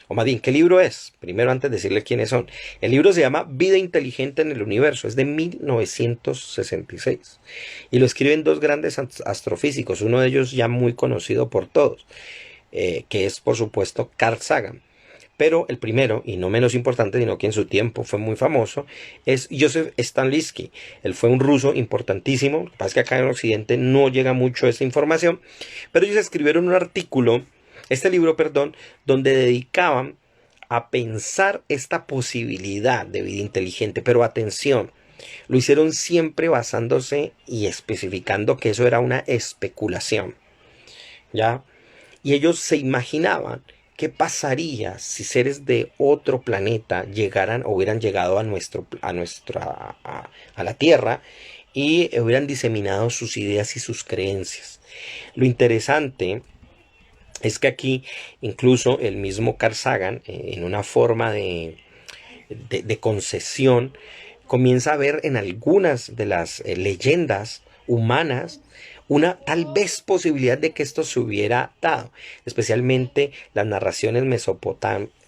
O más bien, ¿qué libro es? Primero, antes de decirle quiénes son. El libro se llama Vida inteligente en el universo. Es de 1966. Y lo escriben dos grandes astrofísicos. Uno de ellos ya muy conocido por todos, que es, por supuesto, Carl Sagan. Pero el primero, y no menos importante, sino que en su tiempo fue muy famoso, es Joseph Stanislavski. Él fue un ruso importantísimo. Lo que pasa es que acá en Occidente no llega mucho esa información. Pero ellos escribieron un artículo, donde dedicaban a pensar esta posibilidad de vida inteligente. Pero atención, lo hicieron siempre basándose y especificando que eso era una especulación, ¿ya? Y ellos se imaginaban qué pasaría si seres de otro planeta hubieran llegado a la Tierra y hubieran diseminado sus ideas y sus creencias. Lo interesante es que aquí incluso el mismo Carl Sagan, en una forma de concesión, comienza a ver en algunas de las leyendas humanas una tal vez posibilidad de que esto se hubiera dado, especialmente las narraciones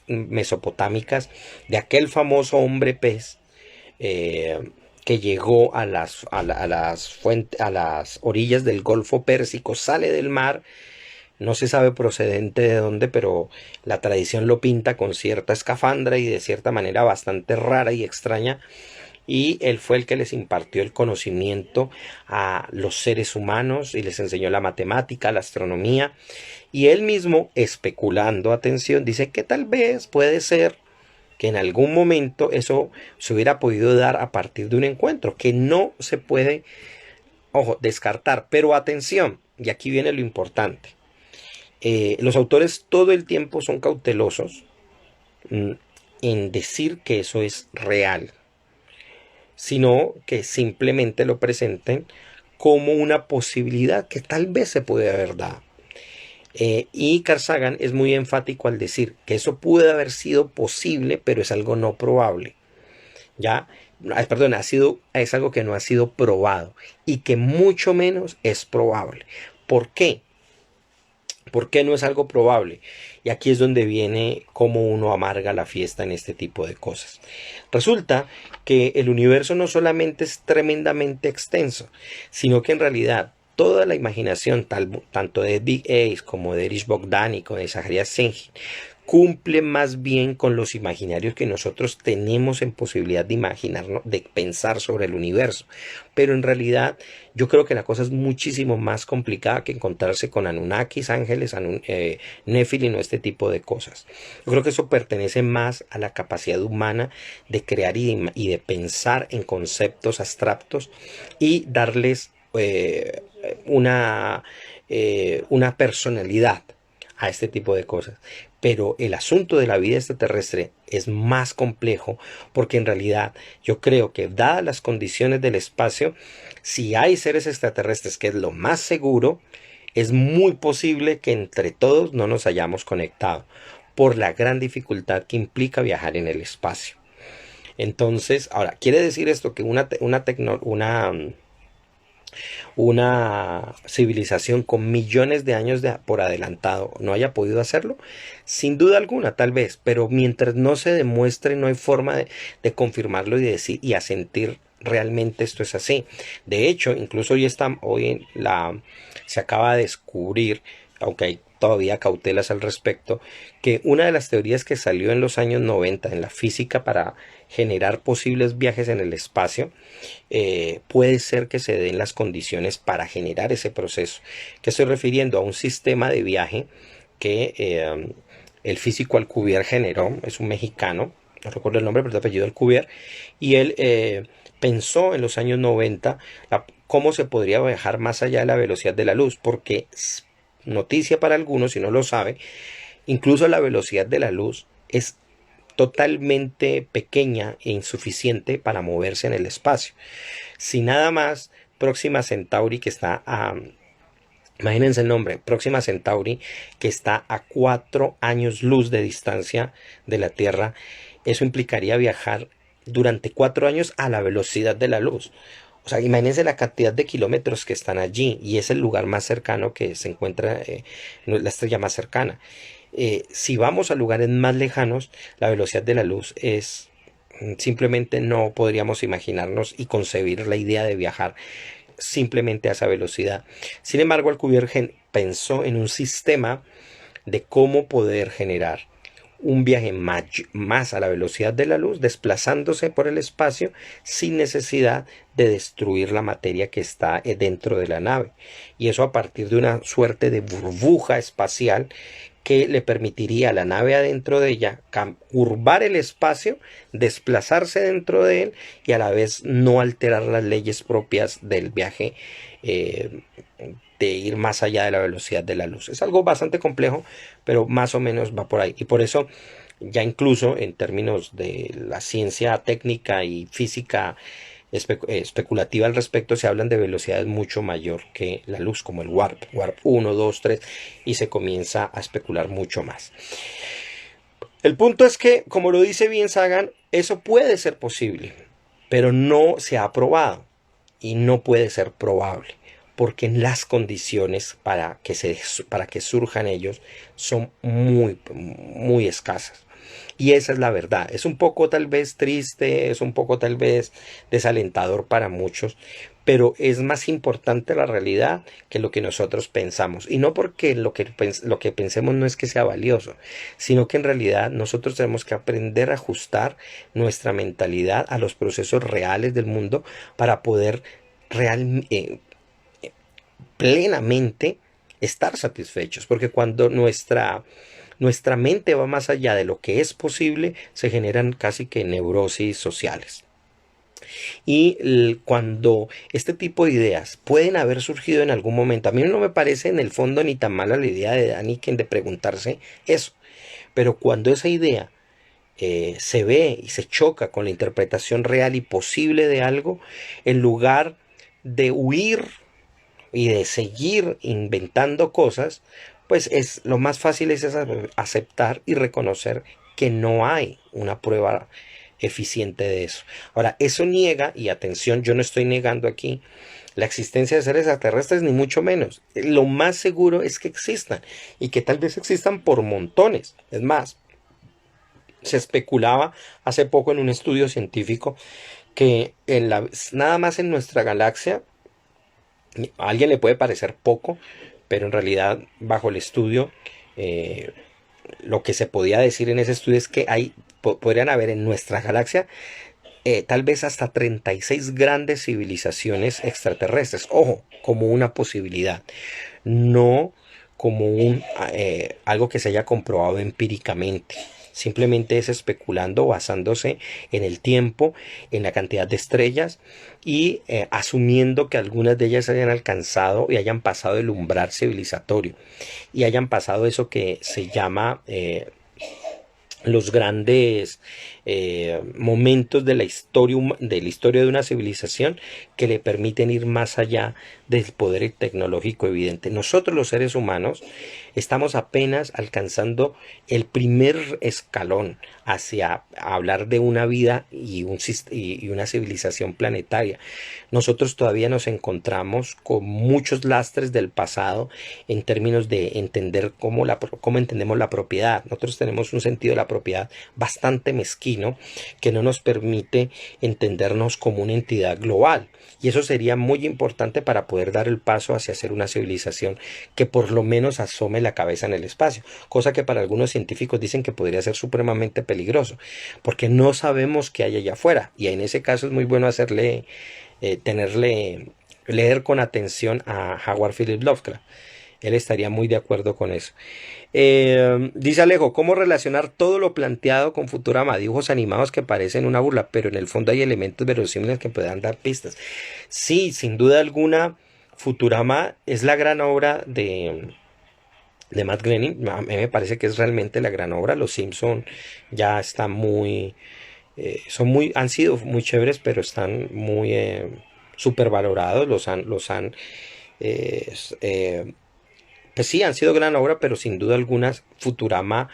mesopotámicas de aquel famoso hombre pez, que que llegó a a las orillas del Golfo Pérsico, sale del mar. No se sabe procedente de dónde, pero la tradición lo pinta con cierta escafandra y de cierta manera bastante rara y extraña. Y él fue el que les impartió el conocimiento a los seres humanos y les enseñó la matemática, la astronomía. Y él mismo, especulando, atención, dice que tal vez puede ser que en algún momento eso se hubiera podido dar a partir de un encuentro, que no se puede, ojo, descartar. Pero atención, y aquí viene lo importante. Los autores todo el tiempo son cautelosos en decir que eso es real, sino que simplemente lo presenten como una posibilidad que tal vez se puede haber dado. Y Carl Sagan es muy enfático al decir que eso puede haber sido posible, pero es algo no probable. Ya, perdón, es algo que no ha sido probado y que mucho menos es probable. ¿Por qué? ¿Por qué no es algo probable? Y aquí es donde viene cómo uno amarga la fiesta en este tipo de cosas. Resulta que el universo no solamente es tremendamente extenso, sino que en realidad toda la imaginación, tanto de Big Ace como de Erich Bogdan y de Zacharias Sitchin, cumple más bien con los imaginarios que nosotros tenemos en posibilidad de imaginarnos, de pensar sobre el universo. Pero en realidad yo creo que la cosa es muchísimo más complicada que encontrarse con Anunnakis, ángeles, Nephilim o este tipo de cosas. Yo creo que eso pertenece más a la capacidad humana de crear y de pensar en conceptos abstractos y darles una personalidad a este tipo de cosas. Pero el asunto de la vida extraterrestre es más complejo porque en realidad yo creo que dadas las condiciones del espacio, si hay seres extraterrestres, que es lo más seguro, es muy posible que entre todos no nos hayamos conectado por la gran dificultad que implica viajar en el espacio. Entonces, ahora, ¿quiere decir esto que una civilización con millones de años por adelantado no haya podido hacerlo? Sin duda alguna, tal vez, pero mientras no se demuestre, no hay forma de confirmarlo y de decir y asentir realmente esto es así. De hecho, incluso se acaba de descubrir, aunque hay todavía cautelas al respecto, que una de las teorías que salió en los años 90 en la física para generar posibles viajes en el espacio, puede ser que se den las condiciones para generar ese proceso. Que estoy refiriendo a un sistema de viaje que el físico Alcubierre generó, es un mexicano, no recuerdo el nombre, pero el apellido Alcubierre, y él pensó en los años 90 cómo se podría viajar más allá de la velocidad de la luz, porque noticia para algunos, si no lo sabe, incluso la velocidad de la luz es totalmente pequeña e insuficiente para moverse en el espacio. Si nada más Próxima Centauri, que está imagínense el nombre, Próxima Centauri, que está a 4 años luz de distancia de la Tierra, eso implicaría viajar durante 4 años a la velocidad de la luz. O sea, imagínense la cantidad de kilómetros que están allí y es el lugar más cercano que se encuentra, la estrella más cercana. Si vamos a lugares más lejanos, la velocidad de la luz es simplemente no podríamos imaginarnos y concebir la idea de viajar simplemente a esa velocidad. Sin embargo, Alcubierre pensó en un sistema de cómo poder generar un viaje más a la velocidad de la luz, desplazándose por el espacio sin necesidad de destruir la materia que está dentro de la nave. Y eso a partir de una suerte de burbuja espacial que le permitiría a la nave adentro de ella curvar el espacio, desplazarse dentro de él y a la vez no alterar las leyes propias del viaje, de ir más allá de la velocidad de la luz. Es algo bastante complejo, pero más o menos va por ahí. Y por eso ya incluso en términos de la ciencia técnica y física especulativa al respecto, se hablan de velocidades mucho mayor que la luz, como el warp 1, 2, 3, y se comienza a especular mucho más. El punto es que, como lo dice bien Sagan, eso puede ser posible, pero no se ha probado y no puede ser probable. porque las condiciones para que surjan ellos son muy escasas. Y esa es la verdad. Es un poco tal vez triste, es un poco tal vez desalentador para muchos, pero es más importante la realidad que lo que nosotros pensamos. Y no porque lo que pensemos no es que sea valioso, sino que en realidad nosotros tenemos que aprender a ajustar nuestra mentalidad a los procesos reales del mundo para poder plenamente estar satisfechos. Porque cuando nuestra mente va más allá de lo que es posible, se generan casi que neurosis sociales. Y cuando este tipo de ideas pueden haber surgido en algún momento, a mí no me parece en el fondo ni tan mala la idea de Daniken de preguntarse eso, pero cuando esa idea se ve y se choca con la interpretación real y posible de algo, en lugar de huir y de seguir inventando cosas, pues lo más fácil es aceptar y reconocer que no hay una prueba eficiente de eso. Ahora, eso niega, y atención, yo no estoy negando aquí la existencia de seres extraterrestres, ni mucho menos. Lo más seguro es que existan, y que tal vez existan por montones. Es más, se especulaba hace poco en un estudio científico que nada más en nuestra galaxia, a alguien le puede parecer poco, pero en realidad bajo el estudio, lo que se podía decir en ese estudio es que podrían haber en nuestra galaxia tal vez hasta 36 grandes civilizaciones extraterrestres. Ojo, como una posibilidad, no como algo que se haya comprobado empíricamente. Simplemente es especulando, basándose en el tiempo, en la cantidad de estrellas y asumiendo que algunas de ellas hayan alcanzado y hayan pasado el umbral civilizatorio y hayan pasado eso que se llama los grandes momentos de la historia de una civilización, que le permiten ir más allá del poder tecnológico evidente. Nosotros los seres humanos estamos apenas alcanzando el primer escalón hacia hablar de una vida y una civilización planetaria. Nosotros todavía nos encontramos con muchos lastres del pasado en términos de entender cómo entendemos la propiedad. Nosotros tenemos un sentido de la propiedad bastante mezquino, que no nos permite entendernos como una entidad global, y eso sería muy importante para poder dar el paso hacia ser una civilización que por lo menos asome la cabeza en el espacio, cosa que para algunos científicos dicen que podría ser supremamente peligroso, porque no sabemos qué hay allá afuera, y en ese caso es muy bueno leer con atención a Howard Phillips Lovecraft. Él estaría muy de acuerdo con eso. Dice Alejo, ¿cómo relacionar todo lo planteado con Futurama? Dibujos animados que parecen una burla, pero en el fondo hay elementos verosímiles que puedan dar pistas. Sí, sin duda alguna, Futurama es la gran obra de Matt Groening. A mí me parece que es realmente la gran obra. Los Simpson ya están han sido muy chéveres, pero están muy supervalorados. Pues sí, han sido gran obra, pero sin duda alguna Futurama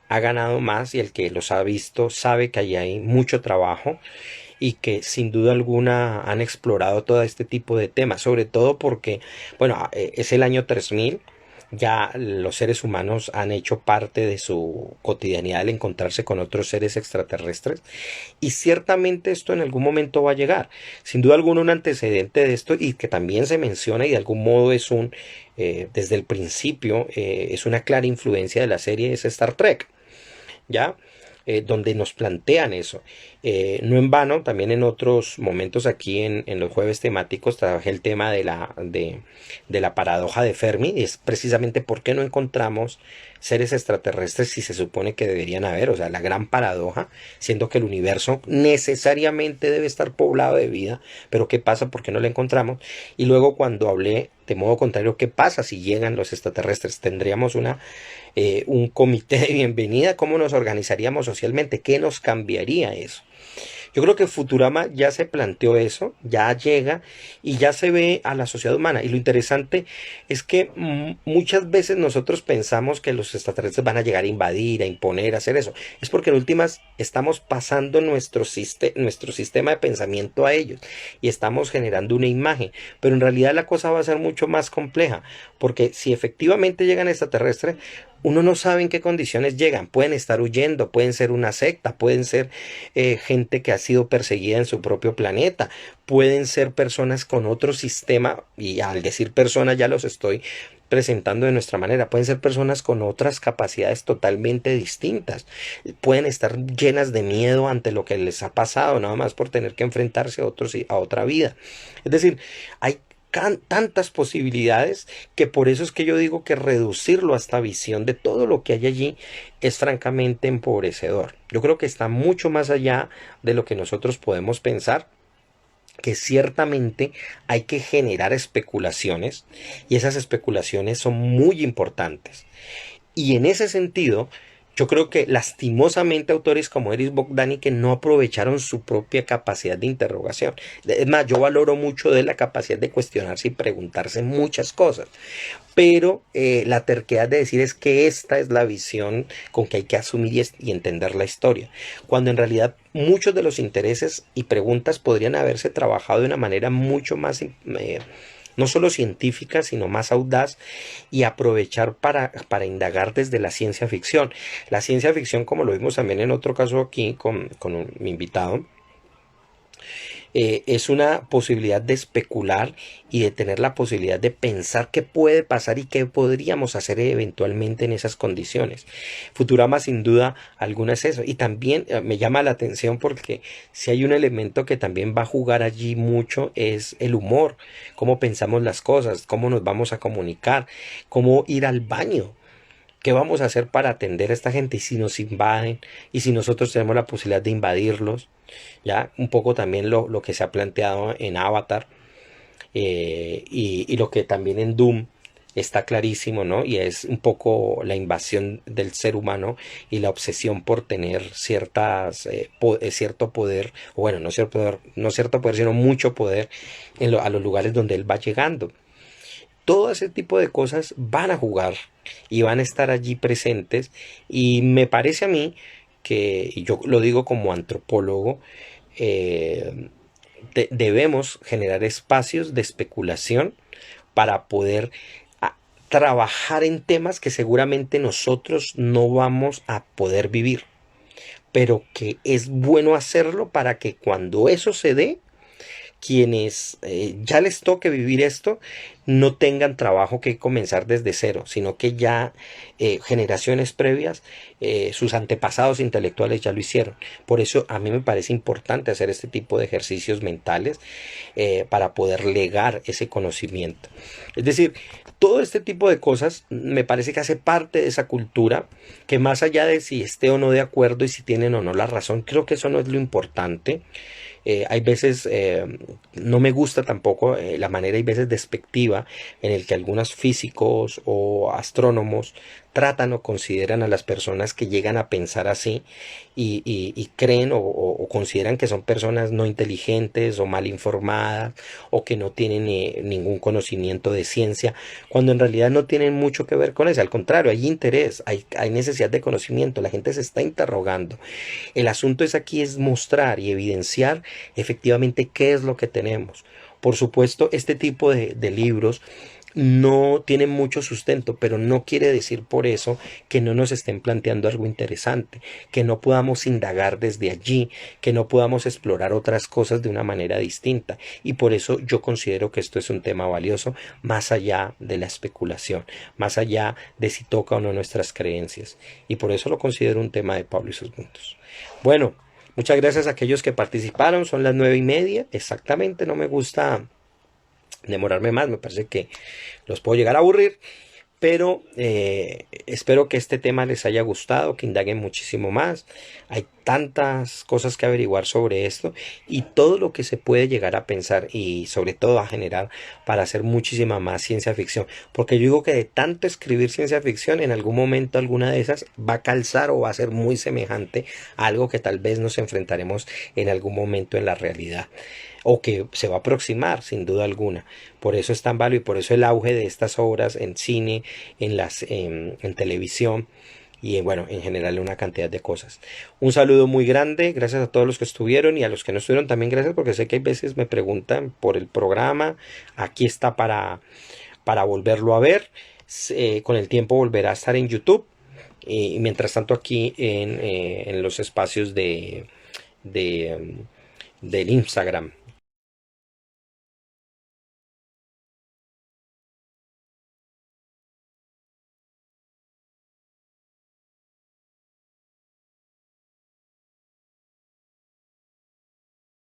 ha ganado más, y el que los ha visto sabe que ahí hay mucho trabajo y que sin duda alguna han explorado todo este tipo de temas, sobre todo porque, bueno, es el año 3000. Ya los seres humanos han hecho parte de su cotidianidad el encontrarse con otros seres extraterrestres, y ciertamente esto en algún momento va a llegar. Sin duda alguna, un antecedente de esto, y que también se menciona y de algún modo desde el principio es una clara influencia de la serie, es Star Trek, ¿ya? Donde nos plantean eso. No en vano, también en otros momentos aquí en los jueves temáticos trabajé el tema de la paradoja de Fermi. Es precisamente por qué no encontramos seres extraterrestres si se supone que deberían haber. O sea, la gran paradoja, siendo que el universo necesariamente debe estar poblado de vida, pero ¿qué pasa? ¿Por qué no la encontramos? Y luego, cuando hablé de modo contrario, ¿qué pasa si llegan los extraterrestres? ¿Tendríamos un comité de bienvenida? ¿Cómo nos organizaríamos socialmente? ¿Qué nos cambiaría eso? Yo creo que Futurama ya se planteó eso, ya llega y ya se ve a la sociedad humana. Y lo interesante es que muchas veces nosotros pensamos que los extraterrestres van a llegar a invadir, a imponer, a hacer eso. Es porque en últimas estamos pasando nuestro sistema de pensamiento a ellos y estamos generando una imagen. Pero en realidad la cosa va a ser mucho más compleja, porque si efectivamente llegan extraterrestres, uno no sabe en qué condiciones llegan. Pueden estar huyendo, pueden ser una secta, pueden ser gente que ha sido perseguida en su propio planeta, pueden ser personas con otro sistema, y al decir personas ya los estoy presentando de nuestra manera, pueden ser personas con otras capacidades totalmente distintas, pueden estar llenas de miedo ante lo que les ha pasado, nada más por tener que enfrentarse a otra vida. Es decir, hay tantas posibilidades que por eso es que yo digo que reducirlo a esta visión de todo lo que hay allí es francamente empobrecedor. Yo creo que está mucho más allá de lo que nosotros podemos pensar, que ciertamente hay que generar especulaciones y esas especulaciones son muy importantes. Y en ese sentido, yo creo que lastimosamente autores como Erich Bogdanich que no aprovecharon su propia capacidad de interrogación. Es más, yo valoro mucho de la capacidad de cuestionarse y preguntarse muchas cosas. Pero la terquedad de decir es que esta es la visión con que hay que asumir y entender la historia. Cuando en realidad muchos de los intereses y preguntas podrían haberse trabajado de una manera mucho más no solo científica, sino más audaz y aprovechar para indagar desde la ciencia ficción. La ciencia ficción, como lo vimos también en otro caso aquí con mi invitado, es una posibilidad de especular y de tener la posibilidad de pensar qué puede pasar y qué podríamos hacer eventualmente en esas condiciones. Futurama sin duda alguna es eso. Y también me llama la atención porque si hay un elemento que también va a jugar allí mucho es el humor, cómo pensamos las cosas, cómo nos vamos a comunicar, cómo ir al baño. ¿Qué vamos a hacer para atender a esta gente? Y si nos invaden, y si nosotros tenemos la posibilidad de invadirlos, ya un poco también lo que se ha planteado en Avatar, y lo que también en Doom está clarísimo, ¿no? Y es un poco la invasión del ser humano y la obsesión por tener cierto poder, o bueno, no cierto poder, sino mucho poder a los lugares donde él va llegando. Todo ese tipo de cosas van a jugar y van a estar allí presentes, y me parece a mí que, y yo lo digo como antropólogo, eh, debemos generar espacios de especulación para poder trabajar en temas que seguramente nosotros no vamos a poder vivir, pero que es bueno hacerlo para que cuando eso se dé, quienes ya les toque vivir esto no tengan trabajo que comenzar desde cero, sino que ya generaciones previas, sus antepasados intelectuales ya lo hicieron. Por eso a mí me parece importante hacer este tipo de ejercicios mentales para poder legar ese conocimiento. Es decir, todo este tipo de cosas me parece que hace parte de esa cultura, que más allá de si esté o no de acuerdo y si tienen o no la razón, creo que eso no es lo importante. Hay veces, no me gusta tampoco la manera, hay veces despectiva en el que algunos físicos o astrónomos tratan o consideran a las personas que llegan a pensar así y creen o consideran que son personas no inteligentes o mal informadas o que no tienen ningún conocimiento de ciencia, cuando en realidad no tienen mucho que ver con eso. Al contrario, hay interés, hay necesidad de conocimiento, la gente se está interrogando. El asunto es aquí es mostrar y evidenciar efectivamente qué es lo que tenemos. Por supuesto, este tipo de libros no tienen mucho sustento, pero no quiere decir por eso que no nos estén planteando algo interesante, que no podamos indagar desde allí, que no podamos explorar otras cosas de una manera distinta. Y por eso yo considero que esto es un tema valioso, más allá de la especulación, más allá de si toca o no nuestras creencias. Y por eso lo considero un tema de Pablo y sus mundos. Bueno, muchas gracias a aquellos que participaron. Son las 9:30 exactamente. No me gusta demorarme más, me parece que los puedo llegar a aburrir, pero espero que este tema les haya gustado, que indaguen muchísimo más. Hay tantas cosas que averiguar sobre esto y todo lo que se puede llegar a pensar y sobre todo a generar para hacer muchísima más ciencia ficción. Porque yo digo que de tanto escribir ciencia ficción, en algún momento alguna de esas va a calzar o va a ser muy semejante a algo que tal vez nos enfrentaremos en algún momento en la realidad o que se va a aproximar sin duda alguna. Por eso es tan válido y por eso el auge de estas obras en cine, en televisión y bueno, en general una cantidad de cosas. Un saludo muy grande, gracias a todos los que estuvieron y a los que no estuvieron también gracias porque sé que hay veces me preguntan por el programa. Aquí está para volverlo a ver. Con el tiempo volverá a estar en YouTube y mientras tanto aquí en los espacios de, del Instagram.